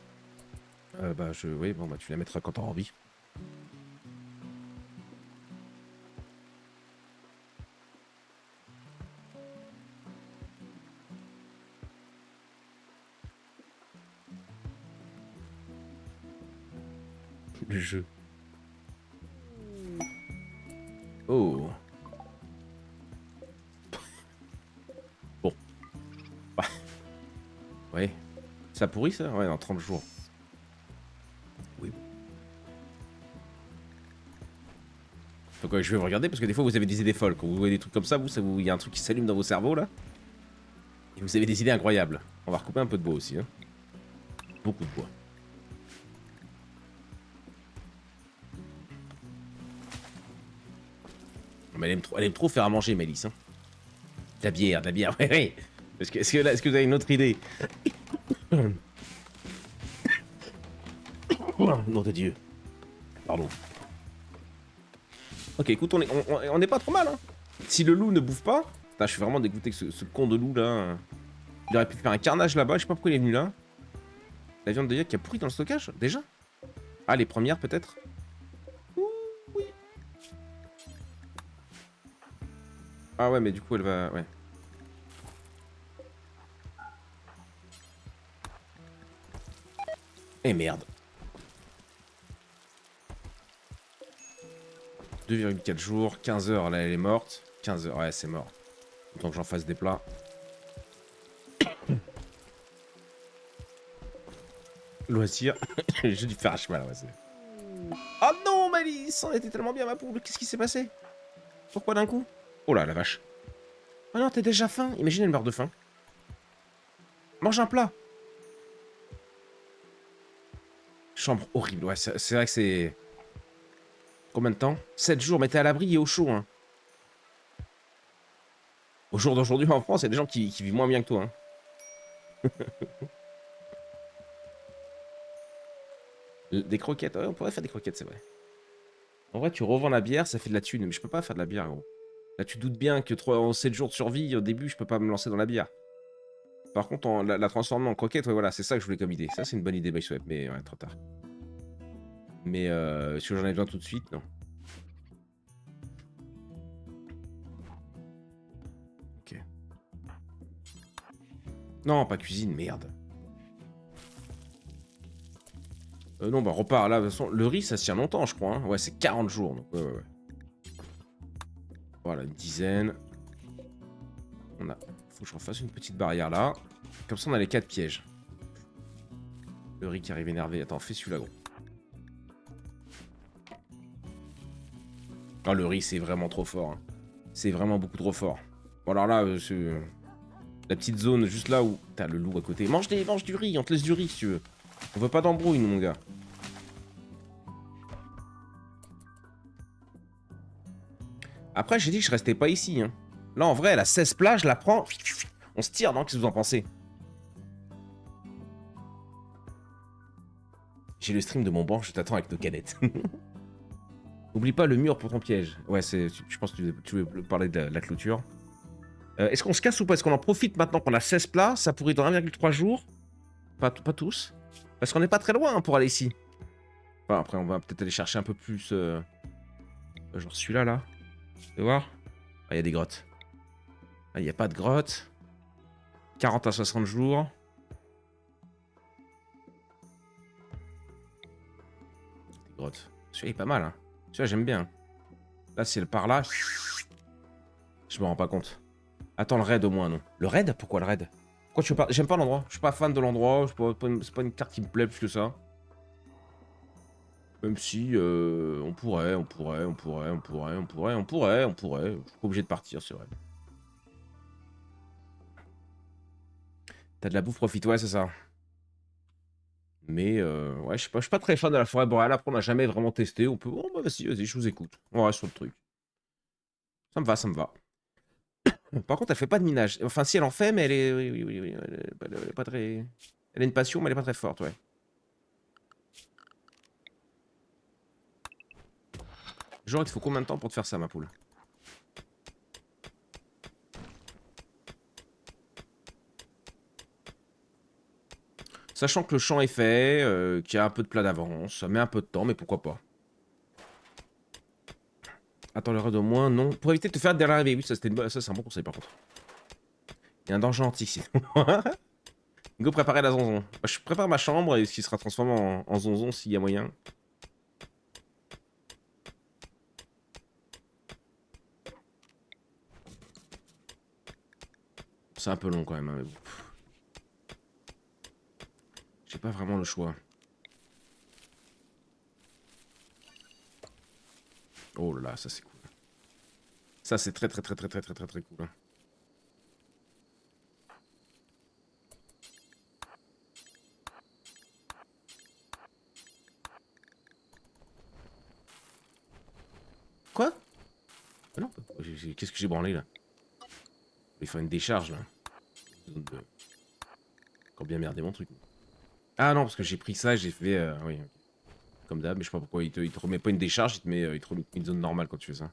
[SPEAKER 1] Oui, bon, bah, tu la mettras quand t'auras envie. Le jeu. Oh. Bon. Bah. Ouais. Ça pourrit, ça? Ouais, dans 30 jours. Oui. Donc je vais vous regarder parce que des fois vous avez des idées folles. Quand vous voyez des trucs comme ça, il y a un truc qui s'allume dans vos cerveaux là. Et vous avez des idées incroyables. On va recouper un peu de bois aussi. Hein. Beaucoup de bois. Mais elle aime trop faire à manger, Malice. Hein. De la bière, ouais, ouais. Est-ce que vous avez une autre idée? Nom de Dieu. Pardon. Ok, écoute, on est pas trop mal, hein. Si le loup ne bouffe pas... Putain, je suis vraiment dégoûté que ce con de loup, là... Il aurait pu faire un carnage là-bas, je sais pas pourquoi il est venu là. La viande de yak qui a pourri dans le stockage, déjà? Ah, les premières, peut-être? Oui. Ah ouais, mais du coup, elle va... Ouais. Eh merde. 2,4 jours, 15 heures, là, elle est morte. 15 heures, ouais, c'est mort. Autant que j'en fasse des plats. Loisir. J'ai dû faire un cheval, ouais, c'est... Oh non, Malice, on était tellement bien, ma poule. Qu'est-ce qui s'est passé? Pourquoi d'un coup? Oh là, la vache. Oh non, t'es déjà faim. Imagine, elle meurt de faim. Mange un plat. Chambre horrible, ouais, c'est vrai que c'est... Combien de temps? 7 jours, mais t'es à l'abri et au chaud, hein. Au jour d'aujourd'hui, en France, il y a des gens qui vivent moins bien que toi, hein. Des croquettes, ouais, on pourrait faire des croquettes, c'est vrai. En vrai, tu revends la bière, ça fait de la thune, mais je peux pas faire de la bière, gros. Là, tu doutes bien que 7 jours de survie, au début, je peux pas me lancer dans la bière. Par contre, la transformer en croquette, ouais, voilà, c'est ça que je voulais comme idée. Ça, c'est une bonne idée, Byswap, mais ouais, trop tard. Mais si j'en ai besoin tout de suite, non. Ok. Non, pas cuisine, merde. Non, bah repart. Là, de toute façon, le riz, ça se tient longtemps, je crois. Hein. Ouais, c'est 40 jours. Donc, ouais. Voilà, une dizaine. On a... Faut que je refasse une petite barrière là. Comme ça, on a les 4 pièges. Le riz qui arrive énervé. Attends, fais celui-là, gros. Ah, le riz, c'est vraiment trop fort. Hein. C'est vraiment beaucoup trop fort. Bon, alors là, la petite zone juste là où... T'as le loup à côté. Mange du riz, on te laisse du riz si tu veux. On veut pas d'embrouille, nous, mon gars. Après, j'ai dit que je restais pas ici. Hein. Là, en vrai, elle a 16 plats, je la prends. On se tire, non? Qu'est-ce que vous en pensez? J'ai le stream de mon banc, je t'attends avec nos canettes. N'oublie pas le mur pour ton piège. Ouais, je pense que tu veux parler de la clôture. Est-ce qu'on se casse ou pas? Est-ce qu'on en profite maintenant qu'on a 16 plats? Ça pourrit dans 1,3 jours. Pas tous. Parce qu'on n'est pas très loin hein, pour aller ici. Enfin, après, on va peut-être aller chercher un peu plus... genre celui-là, là. Tu veux voir? Ah, il y a des grottes. Ah, il n'y a pas de grotte. 40 à 60 jours. Des grottes. Celui-là est pas mal, hein. Celui-là, j'aime bien. Là, c'est le par là. Je me rends pas compte. Attends, le raid au moins, non. Le raid? Pourquoi le raid? Pourquoi tu veux pas... J'aime pas l'endroit. Je suis pas fan de l'endroit. C'est pas une carte qui me plaît plus que ça. Même si on pourrait. Je suis pas obligé de partir, c'est vrai. T'as de la bouffe, profite, ouais, c'est ça. Mais ouais, je suis pas très fan de la forêt boréale. Après, on n'a jamais vraiment testé. On peut. Oh, bah, vas-y, je vous écoute. On reste sur le truc. Ça me va, ça me va. Par contre, elle fait pas de minage. Enfin, si elle en fait, mais elle est. Oui. Elle est pas très. Elle a une passion, mais elle est pas très forte, ouais. Genre, il te faut combien de temps pour te faire ça, ma poule? Sachant que le champ est fait, qu'il y a un peu de plat d'avance, ça met un peu de temps, mais pourquoi pas. Attends, le raid au moins, non. Pour éviter de te faire derrière l'arrivée. Oui, ça, c'est un bon conseil, par contre. Il y a un danger antique, sinon. Go préparer la zonzon. Je prépare ma chambre, et ce qui sera transformé en zonzon, s'il y a moyen. C'est un peu long, quand même. Hein, mais bon. J'ai pas vraiment le choix. Oh là là, ça c'est cool. Ça, c'est très, très, très, très, très, très, très, très cool. Hein. Quoi? Ah non, qu'est-ce que j'ai branlé là? Il faut une décharge là. Encore bien merdé mon truc. Ah non, parce que j'ai pris ça et j'ai fait. Oui, ok. Comme d'hab, mais je sais pas pourquoi il te remet pas une décharge, il te remet une zone normale quand tu fais ça.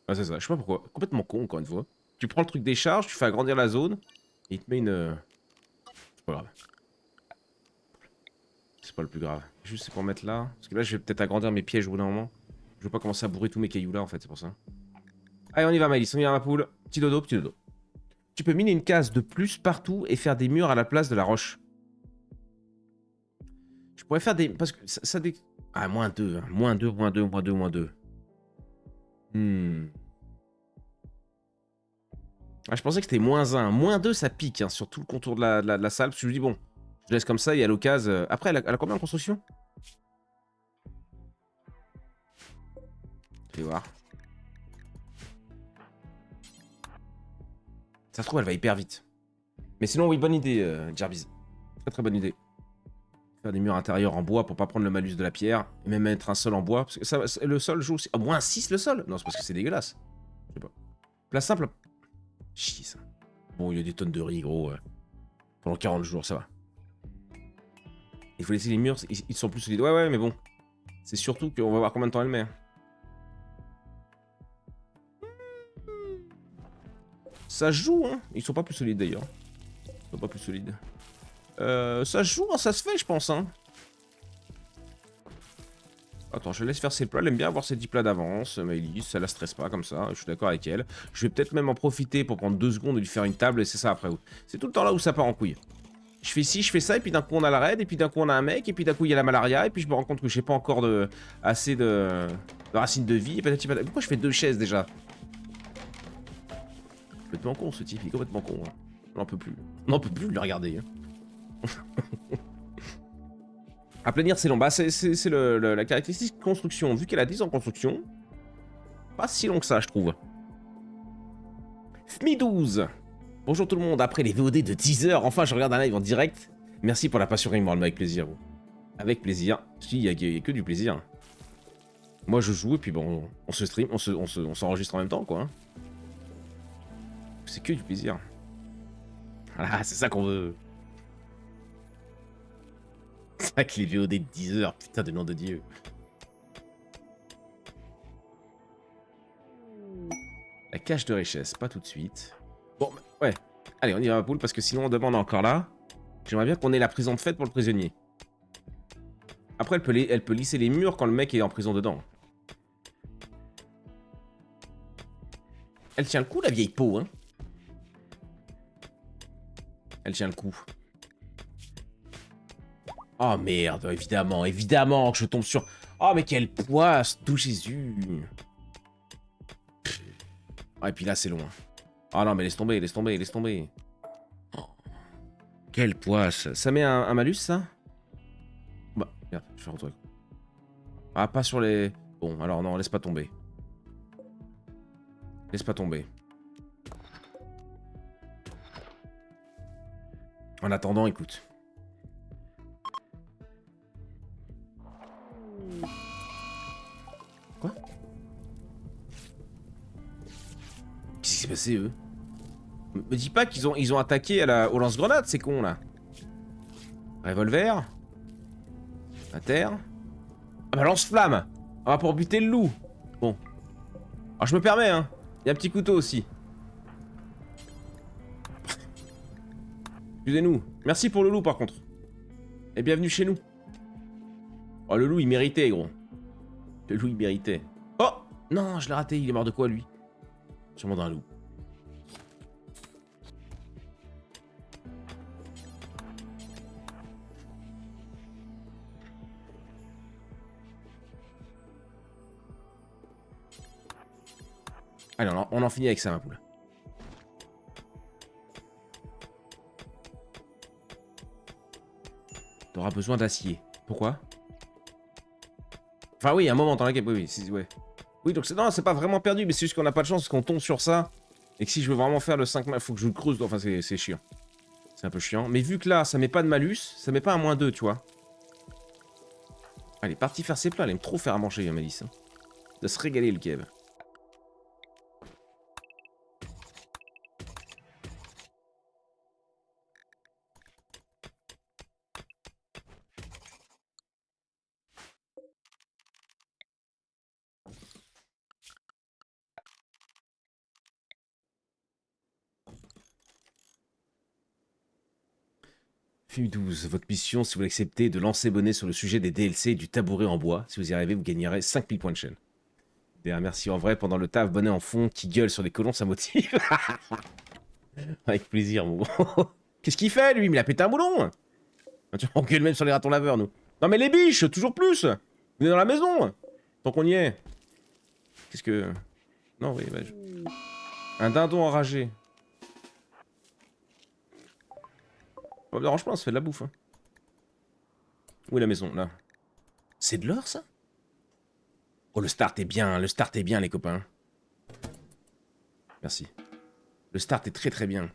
[SPEAKER 1] Ah, c'est ça, je sais pas pourquoi. Complètement con, encore une fois. Tu prends le truc décharge, tu fais agrandir la zone, et il te met une. C'est pas grave. C'est pas le plus grave. Juste c'est pour mettre là. Parce que là, je vais peut-être agrandir mes pièges au bout d'un moment. Je veux pas commencer à bourrer tous mes cailloux là, en fait, c'est pour ça. Allez, on y va, Maëlys, on y va, ma poule. Petit dodo, petit dodo. Tu peux miner une case de plus partout et faire des murs à la place de la roche. Je pourrais faire des... Parce que ça Ah, moins 2, hein. Moins 2, moins 2, moins 2, moins 2. Ah, je pensais que c'était moins 1. Moins 2, ça pique hein, sur tout le contour de la salle. Parce que je me dis, bon, je laisse comme ça et à l'occasion... Après, elle a combien en construction? Je vais voir. Ça se trouve, elle va hyper vite. Mais sinon, oui, bonne idée, Jarvis. Très très bonne idée. Faire des murs intérieurs en bois pour pas prendre le malus de la pierre. Et même mettre un sol en bois. Parce que le sol joue aussi. Ah, moins 6 le sol? Non, c'est parce que c'est dégueulasse. Je sais pas. Place simple. Chier ça. Bon, il y a des tonnes de riz, gros. Pendant 40 jours, ça va. Il faut laisser les murs, ils sont plus solides. Ouais, ouais, mais bon. C'est surtout qu'on va voir combien de temps elle met. Ça joue, hein. Ils sont pas plus solides d'ailleurs. Ils sont pas plus solides. Ça joue, hein, ça se fait, je pense, hein. Attends, je laisse faire ses plats. Elle aime bien avoir ses 10 plats d'avance. Maëlys, ça la stresse pas comme ça. Je suis d'accord avec elle. Je vais peut-être même en profiter pour prendre 2 secondes et lui faire une table. Et c'est ça après. C'est tout le temps là où ça part en couille. Je fais ci, je fais ça. Et puis d'un coup, on a la raid. Et puis d'un coup, on a un mec. Et puis d'un coup, il y a la malaria. Et puis je me rends compte que j'ai pas encore assez de racines de vie. Et patati patata. Pourquoi je fais 2 chaises déjà? Complètement con ce type. Il est complètement con. Hein. On n'en peut plus. On n'en peut plus de le regarder. Hein. Aplanir, c'est long. Bah, c'est la caractéristique construction. Vu qu'elle a 10 en construction, pas si long que ça, je trouve. FMI12. Bonjour tout le monde. Après les VOD de 10 heures, enfin, je regarde un live en direct. Merci pour la passion Ringworld, avec plaisir. Vous. Avec plaisir. Si, il y a que du plaisir. Moi, je joue et puis bon, on se stream, on s'enregistre en même temps, quoi. Hein. C'est que du plaisir. Voilà, c'est ça qu'on veut. C'est vrai que les VOD de 10 heures, putain de nom de Dieu. La cache de richesse, pas tout de suite. Bon, ouais. Allez, on y va, ma poule, parce que sinon, demain, on est encore là. J'aimerais bien qu'on ait la prison de fête pour le prisonnier. Après, elle peut lisser les murs quand le mec est en prison dedans. Elle tient le coup, la vieille peau, hein. Elle tient le coup. Oh merde, évidemment, évidemment que je tombe sur... Oh mais quelle poisse, d'où Jésus. Ah et puis là c'est loin. Ah non mais laisse tomber, laisse tomber, laisse tomber. Oh, quelle poisse. Ça met un malus ça? Bah merde, je vais rentrer. Ah pas sur les... Bon alors non, laisse pas tomber. Laisse pas tomber. En attendant, écoute. Quoi? Qu'est-ce qui s'est passé, eux? Me dis pas qu'ils ont attaqué au lance-grenade, ces cons, là. Revolver. À terre. Ah bah lance-flamme. On va pour buter le loup. Bon. Alors je me permets, hein. Il y a un petit couteau aussi. Excusez-nous. Merci pour le loup, par contre. Et bienvenue chez nous. Oh, le loup, il méritait, gros. Le loup, il méritait. Oh! Non, je l'ai raté. Il est mort de quoi, lui? Sûrement d'un loup. Allez, on en finit avec ça, ma poule. T'auras besoin d'acier. Pourquoi? Enfin oui, un moment dans la game, oui, ouais. Oui, donc non, c'est pas vraiment perdu, mais c'est juste qu'on n'a pas de chance parce qu'on tombe sur ça. Et que si je veux vraiment faire le 5 il faut que je le creuse. Enfin, c'est chiant. C'est un peu chiant. Mais vu que là, ça met pas de malus, ça met pas un -2, tu vois. Elle est partie faire ses plats, elle aime trop faire à manger, Malice. Hein. De se régaler, le Kev. Film 12, votre mission, si vous l'acceptez, est de lancer bonnet sur le sujet des DLC et du tabouret en bois. Si vous y arrivez, vous gagnerez 5000 points de chaîne. Et un merci en vrai, pendant le taf, bonnet en fond, qui gueule sur des colons, ça motive. Avec plaisir, mon gros. Qu'est-ce qu'il fait, lui? Mais il a pété un boulon. On gueule même sur les ratons laveurs, nous. Non mais les biches, toujours plus. Vous êtes dans la maison. Tant qu'on y est. Qu'est-ce que... Non, oui, bah, un dindon enragé. Ça me dérange pas, on se fait de la bouffe. Hein. Où est la maison, là? C'est de l'or, ça? Oh, le start est bien, les copains. Merci. Le start est très très bien.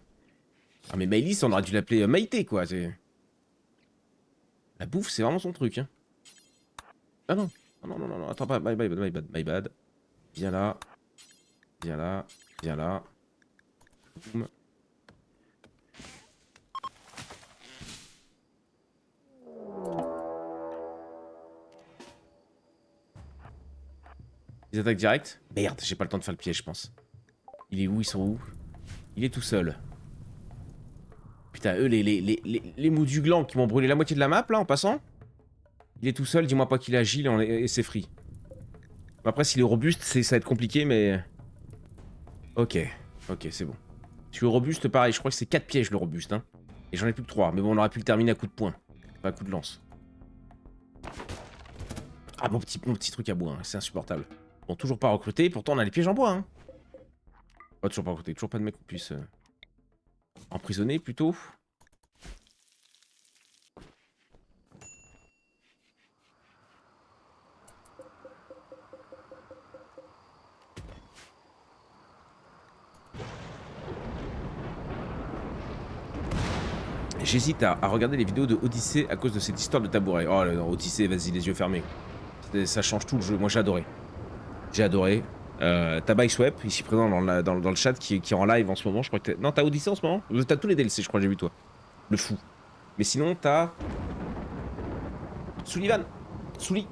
[SPEAKER 1] Ah, mais Maëlys, on aurait dû l'appeler Maïté, quoi. La bouffe, c'est vraiment son truc. Hein. Ah non. Ah non, non, non, non, attends, pas, my bad, my bad, my bad. Viens là. Viens là. Viens là. Boum. Ils attaquent direct. Merde, j'ai pas le temps de faire le piège, je pense. Il est où? Ils sont où? Il est tout seul. Putain, eux, les mous du gland qui m'ont brûlé la moitié de la map, là, en passant. Il est tout seul, dis-moi pas qu'il est agile et c'est free. Après, s'il est robuste, ça va être compliqué, mais... Ok, ok, c'est bon. Si le robuste, pareil, je crois que c'est 4 pièges, le robuste, hein. Et j'en ai plus que 3, mais bon, on aurait pu le terminer à coup de poing. Pas à coup de lance. Ah, mon petit truc à bois, hein, c'est insupportable. Bon, toujours pas recruté, pourtant on a les pièges en bois, hein. Oh, toujours pas recruté, toujours pas de mec qu'on puisse... emprisonner, plutôt. J'hésite à regarder les vidéos de Odyssey à cause de cette histoire de tabouret. Oh, non, Odyssey, vas-y, les yeux fermés. Ça change tout le jeu, moi j'ai adoré. J'ai adoré. T'as Bikeswap, ici présent dans le chat, qui est en live en ce moment. Je crois que non, t'as Odyssey en ce moment? T'as tous les DLC, je crois, j'ai vu toi. Le fou. Mais sinon, t'as... Sullivan. Sully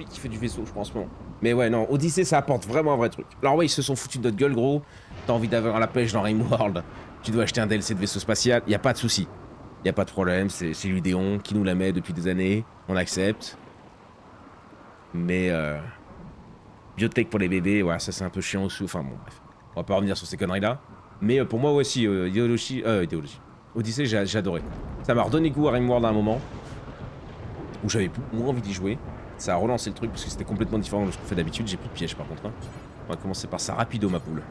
[SPEAKER 1] qui fait du vaisseau, je crois, en ce moment. Mais ouais, non, Odyssey, ça apporte vraiment un vrai truc. Alors ouais, ils se sont foutus de notre gueule, gros. T'as envie d'avoir la pêche dans Rimworld. Tu dois acheter un DLC de vaisseau spatial. Y a pas de souci. Y a pas de problème. C'est l'Udéon qui nous la met depuis des années. On accepte. Mais... Biotech pour les bébés, ouais, ça c'est un peu chiant aussi. Enfin bon, bref. On va pas revenir sur ces conneries-là. Mais pour moi aussi, idéologie. Odyssey, j'ai adoré. Ça m'a redonné goût à Rimworld à un moment. Où j'avais moins envie d'y jouer. Ça a relancé le truc parce que c'était complètement différent de ce qu'on fait d'habitude. J'ai plus de pièges par contre. Hein. On va commencer par ça rapido, ma poule.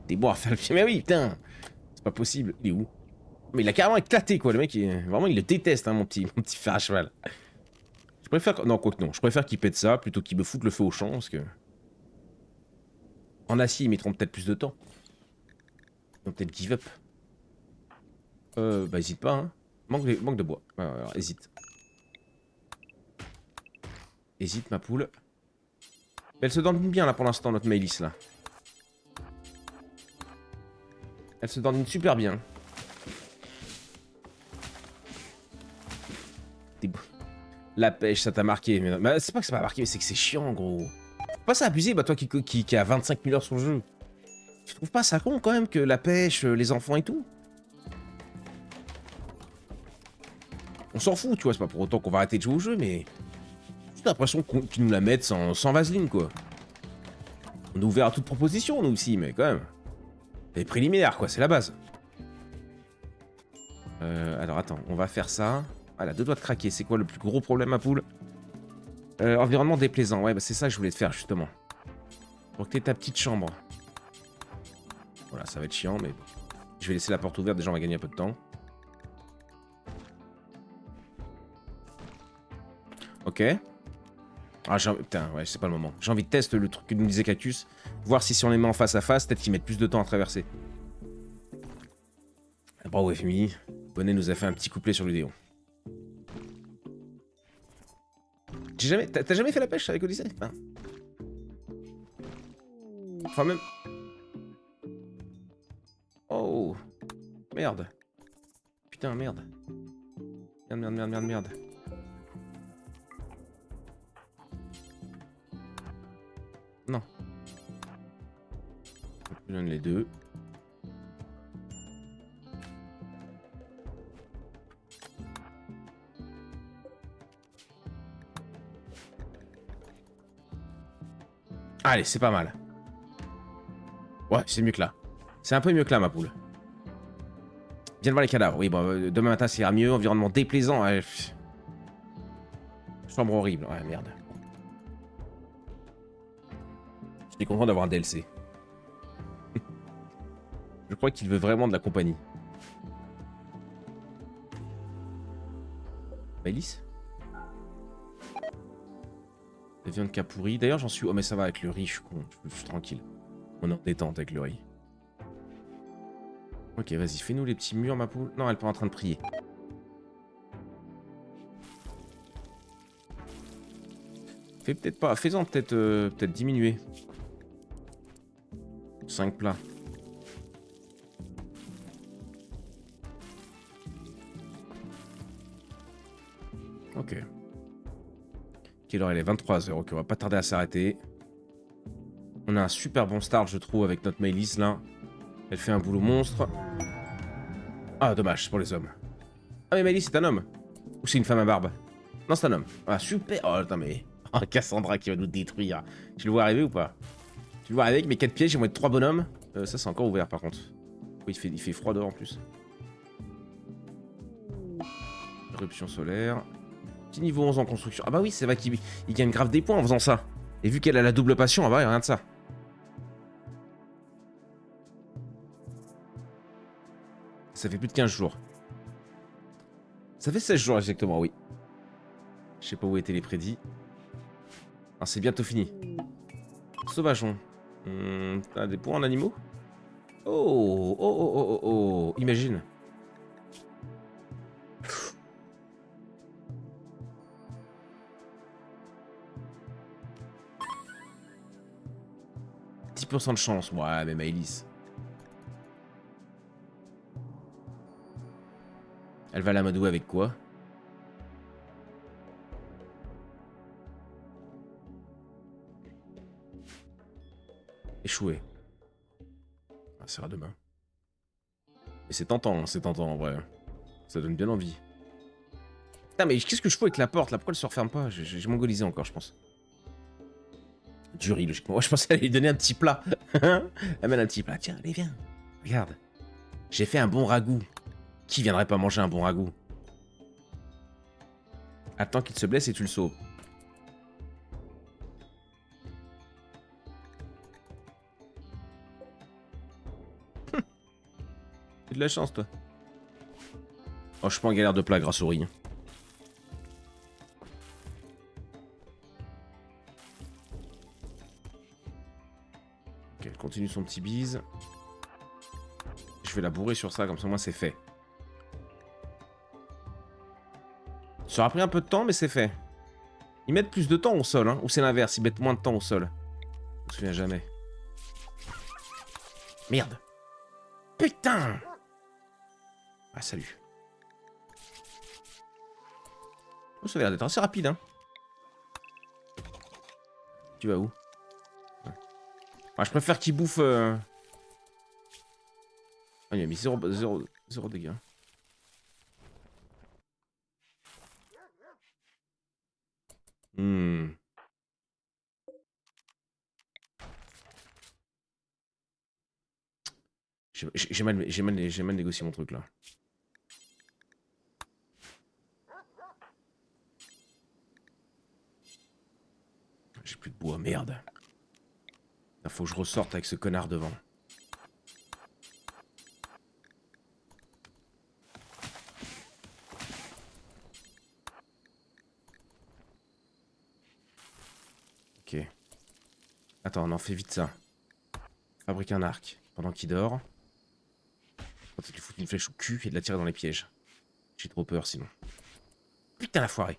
[SPEAKER 1] T'es bon à faire le piège. Mais oui, putain. C'est pas possible. Il est où? Mais il a carrément éclaté, quoi. Le mec, vraiment, il le déteste, hein, mon petit fer à cheval. Je préfère... Non, quoique non. Je préfère qu'il pète ça plutôt qu'il me foute le feu au champ, parce que... En acier, ils mettront peut-être plus de temps. Ils vont peut-être give up. Bah, hésite pas, hein. Manque de bois. Alors, hésite. Hésite, ma poule. Elle se dandine bien, là, pour l'instant, notre Maëlys, là. Elle se dandine super bien. La pêche, ça t'a marqué. Mais c'est pas que ça m'a marqué, mais c'est que c'est chiant, gros. Faut pas s'abuser, bah, toi qui a 25 000 heures sur le jeu. Tu trouves pas ça con, quand même, que la pêche, les enfants et tout? On s'en fout, tu vois, c'est pas pour autant qu'on va arrêter de jouer au jeu, mais... J'ai l'impression qu'ils nous la mettent sans vaseline, quoi. On est ouvert à toute proposition, nous aussi, mais quand même. Les préliminaires, quoi, c'est la base. Alors, attends, on va faire ça. Voilà, 2 doigts de craquer. C'est quoi le plus gros problème, ma poule? Environnement déplaisant. Ouais, bah c'est ça que je voulais te faire, justement. Pour que t'aies ta petite chambre. Voilà, ça va être chiant, mais... Je vais laisser la porte ouverte, déjà on va gagner un peu de temps. Ok. Ah, putain, ouais, c'est pas le moment. J'ai envie de tester le truc que nous disait Cactus. Voir si on les met en face à face, peut-être qu'ils mettent plus de temps à traverser. Bravo FMI. Bonnet nous a fait un petit couplet sur l'Udéon. J'ai jamais... T'as jamais fait la pêche avec Odyssey? Enfin même... Oh. Merde. Putain, merde. Merde. Non. Je donne les deux. Allez, c'est pas mal. Ouais, c'est mieux que là. C'est un peu mieux que là, ma poule. Viens de voir les cadavres. Oui, bon, demain matin, ça ira mieux. Environnement déplaisant. Ouais. Chambre horrible. Ouais, merde. J'étais content d'avoir un DLC. Je crois qu'il veut vraiment de la compagnie. Maëlys? La viande qui a pourri. D'ailleurs, j'en suis... Oh, mais ça va avec le riz, je suis con. Je suis tranquille. On est en détente avec le riz. Ok, vas-y, fais-nous les petits murs, ma poule. Non, elle est pas en train de prier. Fais peut-être pas... Fais-en peut-être peut-être diminuer. 5 plats. Ok. Quelle heure elle est? 23h. Ok, on va pas tarder à s'arrêter. On a un super bon start, je trouve, avec notre Maëlys, là. Elle fait un boulot monstre. Ah, dommage, c'est pour les hommes. Ah, mais Maëlys, c'est un homme. Ou c'est une femme à barbe? Non, c'est un homme. Ah, super. Oh, attends, mais... Oh, Cassandra qui va nous détruire. Tu le vois arriver ou pas? Tu le vois arriver avec mes 4 pièges, ils vont être 3 bonhommes. Ça, c'est encore ouvert, par contre. Oui, il fait froid dehors, en plus. Éruption solaire. Petit niveau 11 en construction. Ah bah oui, c'est vrai qu'il gagne grave des points en faisant ça. Et vu qu'elle a la double passion, ah bah rien de ça. Ça fait plus de 15 jours. Ça fait 16 jours exactement, oui. Je sais pas où étaient les prédits. Ah, c'est bientôt fini. Sauvageon. T'as des points en animaux? Oh. Imagine. « 10% de chance. Ouais, mais Maëlys. Elle va l'amadouer avec quoi? Échouer. Ah, ça sera demain. Et c'est tentant en vrai. Ça donne bien envie. Putain, mais qu'est-ce que je fais avec la porte là? Pourquoi elle se referme pas? J'ai mongolisé encore, je pense. Du riz, logiquement. Ouais, je pensais aller lui donner un petit plat. Amène un petit plat. Tiens, allez, viens. Regarde. J'ai fait un bon ragoût. Qui viendrait pas manger un bon ragoût? Attends qu'il se blesse et tu le sauves. T'as de la chance, toi. Oh, je suis pas en galère de plat grâce au riz. Ok, elle continue son petit bise. Je vais la bourrer sur ça, comme ça, moi, c'est fait. Ça aura pris un peu de temps, mais c'est fait. Ils mettent plus de temps au sol, hein. Ou c'est l'inverse, ils mettent moins de temps au sol. Je me souviens jamais. Merde. Putain! Ah, salut. Oh, ça a l'air d'être assez rapide, hein. Tu vas où? Ouais. Ah, je préfère qu'il bouffe... Ah, il a mis 0 dégâts. J'ai mal négocié mon truc, là. J'ai plus de bois, merde. Il faut que je ressorte avec ce connard devant. Ok. Attends, on en fait vite ça. Fabrique un arc pendant qu'il dort. On va lui foutre une flèche au cul et de la tirer dans les pièges. J'ai trop peur sinon. Putain la foirée.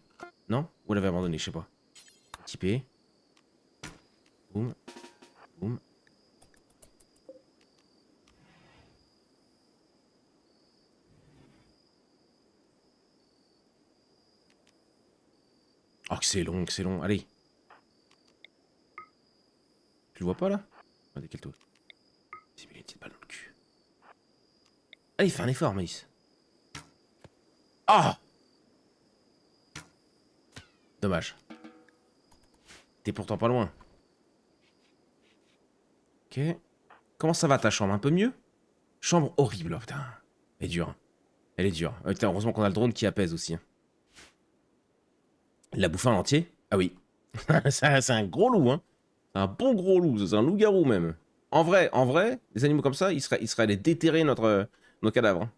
[SPEAKER 1] Non? Ou elle avait abandonné, je sais pas. Typé. Boum. Boum. Oh que c'est long, que c'est long. Allez. Tu le vois pas là? Ah, décale-toi. Il met une petite balle dans le cul. Allez, fais un effort, Maïs. Ah! Dommage. T'es pourtant pas loin. Ok. Comment ça va ta chambre? Un peu mieux? Chambre horrible, oh, putain. Elle est dure. Elle est dure. Putain, heureusement qu'on a le drone qui apaise aussi. Hein. Il l'a bouffé en entier? Ah oui. C'est un gros loup, hein. Un bon gros loup, c'est un loup-garou même. En vrai, des animaux comme ça, ils seraient allés déterrer nos cadavres. Hein.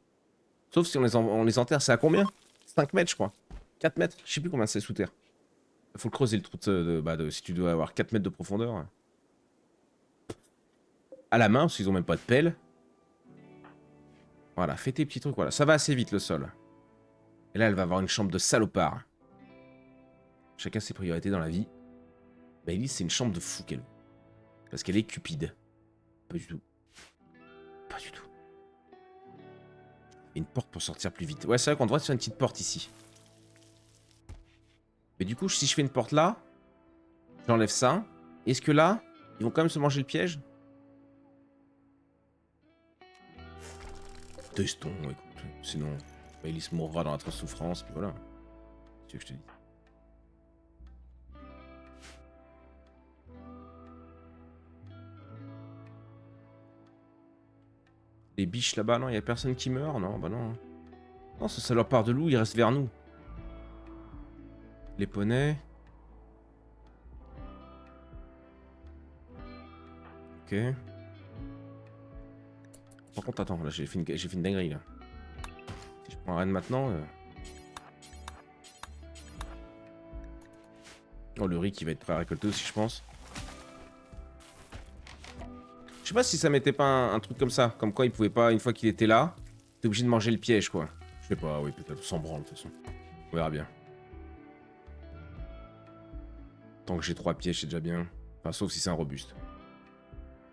[SPEAKER 1] Sauf si on les enterre, c'est à combien? 5 mètres, je crois. 4 mètres? Je sais plus combien c'est sous terre. Faut le creuser le trou si tu dois avoir 4 mètres de profondeur. À la main, parce qu'ils ont même pas de pelle. Voilà, fais tes petits trucs, voilà. Ça va assez vite le sol. Et là, elle va avoir une chambre de salopard. Chacun ses priorités dans la vie. Mais Elise, c'est une chambre de fou qu'elle. Parce qu'elle est cupide. Pas du tout. Pas du tout. Et une porte pour sortir plus vite. Ouais, c'est vrai qu'on devrait faire une petite porte ici. Mais du coup, si je fais une porte là, j'enlève ça. Est-ce que là, ils vont quand même se manger le piège? Testons, écoute. Sinon, Elise mourra dans notre souffrance, puis voilà. C'est ce que je te dis. Les biches là-bas, non, il a personne qui meurt, non, bah non. Non, ça leur part de loup, ils restent vers nous. Les poneys. Ok. Par contre, attends, là j'ai fait une dinguerie là. Si je prends un reine maintenant. Oh, le riz qui va être prêt à récolter aussi, je pense. Je sais pas si ça mettait pas un truc comme ça. Comme quoi il pouvait pas, une fois qu'il était là, t'es obligé de manger le piège quoi. Je sais pas, oui, peut-être. Sans branle de toute façon. On verra bien. Tant que j'ai 3 pièges, c'est déjà bien. Enfin, sauf si c'est un robuste.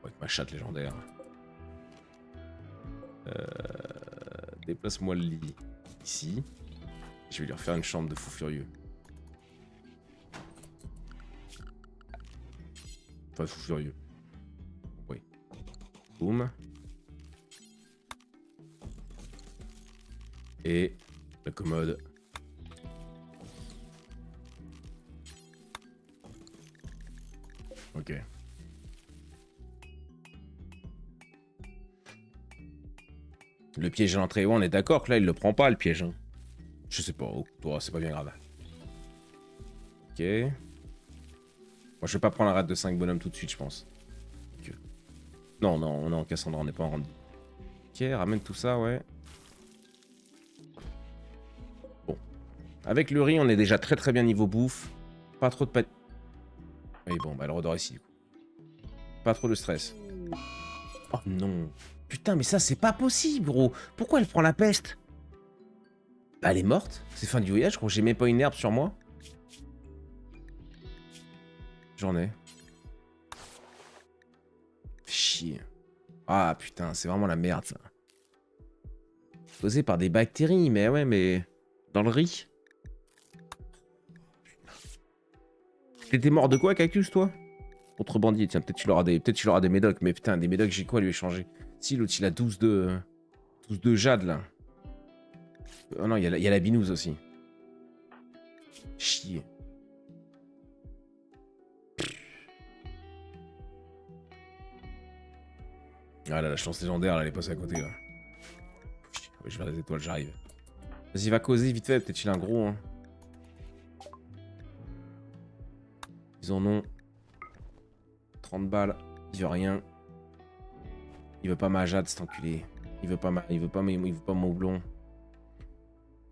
[SPEAKER 1] Avec ma chatte légendaire. Déplace-moi le lit ici. Je vais lui refaire une chambre de fou furieux. Enfin, fou furieux. Oui. Boum. Et la commode. Ok. Le piège à l'entrée, ouais, on est d'accord que là, il le prend pas, le piège. Hein. Je sais pas, oh, toi, c'est pas bien grave. Ok. Moi, je vais pas prendre la rate de 5 bonhommes tout de suite, je pense. Okay. Non, non, on est en Cassandra, on n'est pas en Randy. Ok, ramène tout ça, ouais. Bon. Avec le riz, on est déjà très très bien niveau bouffe. Pas trop de pâte. Oui, bon, bah, elle redort ici, du coup. Pas trop de stress. Oh non. Putain, mais ça, c'est pas possible, gros. Pourquoi elle prend la peste? Bah, elle est morte. C'est fin du voyage, gros. J'ai même pas une herbe sur moi. J'en ai. Chier. Ah, putain, c'est vraiment la merde, ça. Causé par des bactéries, mais ouais, mais... Dans le riz. T'étais mort de quoi, Cactus, toi? Contrebandier, tiens, peut-être tu l'auras des médocs, mais putain, des médocs, j'ai quoi à lui échanger? Si, l'autre, il a 12 de jade, là. Oh non, il y a la binouse aussi. Chier. Ah là, la chance légendaire, là, elle est passée à côté, là. Je vais vers les étoiles, j'arrive. Vas-y, va causer vite fait, peut-être il a un gros, hein. Ils en ont 30 balles, il veut rien. Il veut pas ma jade, cet enculé. Il veut pas mon houblon.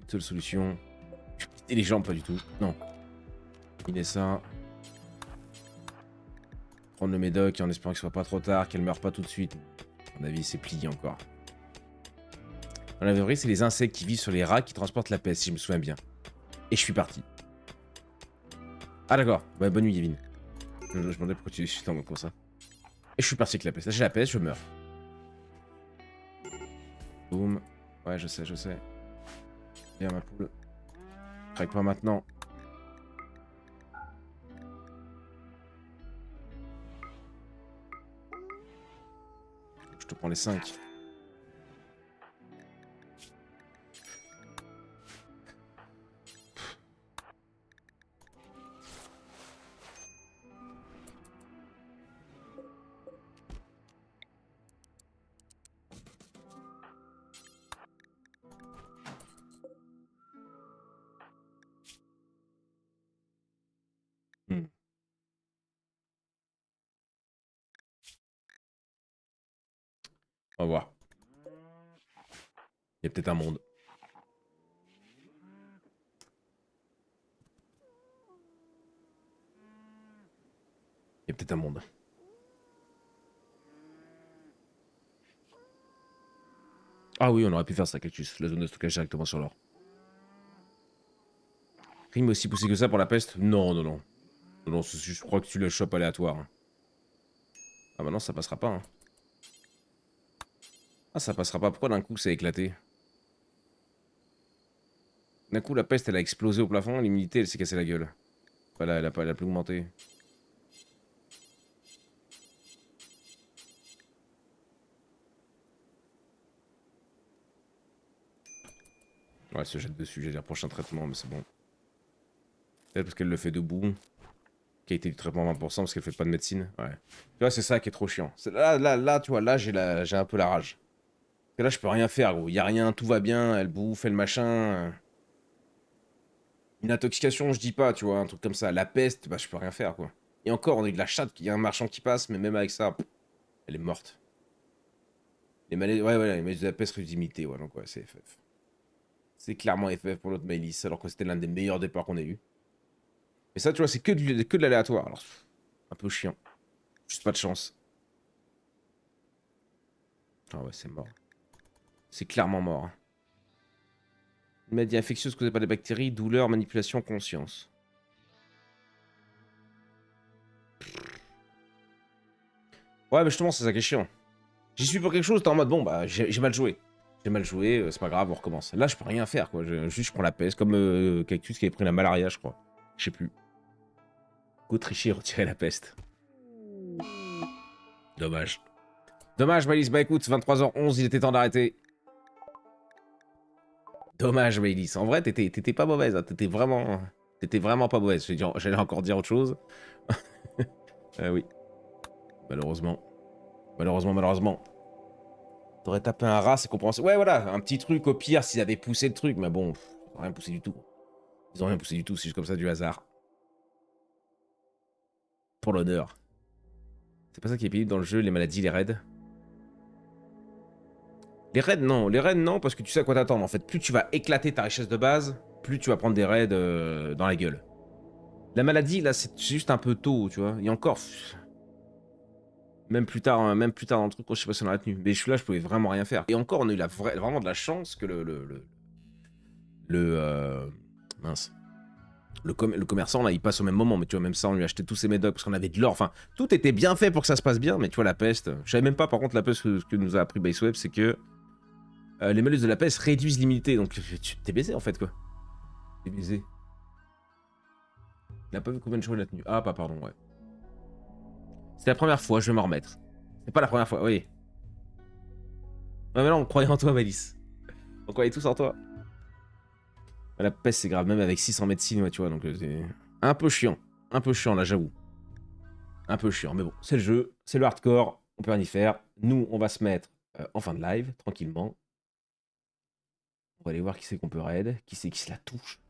[SPEAKER 1] Une seule solution. Et les jambes, pas du tout. Non. Il est ça. Prendre le médoc en espérant qu'il soit pas trop tard, qu'elle meure pas tout de suite. À mon avis, c'est plié encore. Dans la vraie, c'est les insectes qui vivent sur les rats qui transportent la peste, si je me souviens bien. Et je suis parti. Ah d'accord, ouais, bonne nuit Yevin. Je me demandais pourquoi tu suis en mode comme ça. Et je suis parti avec la peste. Là j'ai la peste, je meurs. Boum. Ouais, je sais, je sais. Viens ma poule. Craque pas maintenant. Je te prends les 5. On va voir. Il y a peut-être un monde. Il y a peut-être un monde. Ah oui, on aurait pu faire ça, Cactus. La zone de stockage directement sur l'or. Rime aussi poussé que ça pour la peste? Non, non, non. Non, je crois que tu le chopes aléatoire. Ah bah non, ça passera pas. Hein. Ah, ça passera pas. Pourquoi d'un coup ça a éclaté? D'un coup, la peste, elle a explosé au plafond. L'immunité, elle s'est cassée la gueule. Voilà, elle a plus augmenté. Ouais, elle se jette dessus. J'ai dire prochain traitement, mais c'est bon. Peut-être parce qu'elle le fait debout. Qualité du traitement 20% parce qu'elle fait pas de médecine. Ouais. Tu vois, c'est ça qui est trop chiant. Là, tu vois, là, j'ai un peu la rage. Parce que là, je peux rien faire, gros. Y a rien, tout va bien. Elle bouffe, elle machin. Une intoxication, je dis pas, tu vois, un truc comme ça. La peste, bah, je peux rien faire, quoi. Et encore, on a eu de la chatte, qu'il y a un marchand qui passe, mais même avec ça, elle est morte. Les malaises, ouais, les malaises de la peste réduit ouais, donc ouais, c'est FF. C'est clairement FF pour l'autre Maëlys, alors que c'était l'un des meilleurs départs qu'on ait eu. Mais ça, tu vois, c'est que de l'aléatoire, alors un peu chiant. Juste pas de chance. Ah ouais, c'est mort. C'est clairement mort. Hein. Une maladie infectieuse causée par des bactéries, douleur, manipulation, conscience. Ouais, mais justement, c'est ça qui est chiant. J'y suis pour quelque chose, t'es en mode, bon, bah, j'ai mal joué. J'ai mal joué, c'est pas grave, on recommence. Là, je peux rien faire, quoi. Juste, je prends la peste, comme Cactus qui avait pris la malaria, je crois. Je sais plus. Go tricher et retirer la peste. Dommage. Dommage, Maëlys. Bah écoute, 23h11, il était temps d'arrêter. Dommage, Maëlys. En vrai, t'étais pas mauvaise. Hein. T'étais vraiment pas mauvaise. J'allais encore dire autre chose. Oui. Malheureusement. Malheureusement. T'aurais tapé un rat, c'est compréhensible. Ouais, voilà, un petit truc au pire s'ils avaient poussé le truc, mais bon, ils ont rien poussé du tout. Ils ont rien poussé du tout, c'est juste comme ça du hasard. Pour l'honneur. C'est pas ça qui est pénible dans le jeu, les maladies, les raids. Les raids, non, parce que tu sais à quoi t'attendre. En fait, plus tu vas éclater ta richesse de base, plus tu vas prendre des raids dans la gueule. La maladie, là, c'est juste un peu tôt, tu vois. Et encore, même plus tard dans le truc, je sais pas si on aurait tenu. Mais là, je pouvais vraiment rien faire. Et encore, on a eu vraiment de la chance que mince. Le commerçant, là, il passe au même moment. Mais tu vois, même ça, on lui a acheté tous ses médocs parce qu'on avait de l'or. Enfin, tout était bien fait pour que ça se passe bien. Mais tu vois, la peste... Je savais même pas, par contre, la peste, ce que nous a appris Baseweb, c'est que les malus de la peste réduisent l'immunité. Donc, tu t'es baisé, en fait, quoi. T'es baisé. Il a pas vu combien de jours il a tenu. Ah, pas pardon, ouais. C'est la première fois, je vais m'en remettre. C'est pas la première fois, oui. Ouais, mais là, on croyait en toi, Malice. On croyait tous en toi. La peste, c'est grave, même avec 600 médecine, ouais, tu vois, donc c'est un peu chiant. Un peu chiant, là, j'avoue. Un peu chiant, mais bon, c'est le jeu, c'est le hardcore, on peut rien y faire. Nous, on va se mettre en fin de live, tranquillement. On va aller voir qui c'est qu'on peut raid, qui c'est qui se la touche.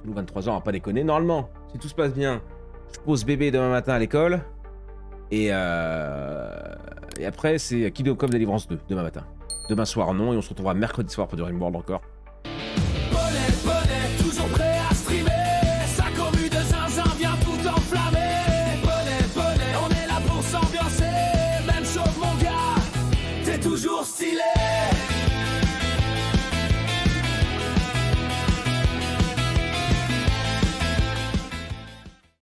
[SPEAKER 1] Nous, 23h, on va pas déconner. Normalement, si tout se passe bien, je pose bébé demain matin à l'école. Et après, c'est Kingdom Come Deliverance 2, demain matin. Demain soir, non, et on se retrouvera mercredi soir pour du Rimworld encore.
[SPEAKER 2] Toujours prêt à streamer, sa commu de zinzin vient tout enflammer. stylé.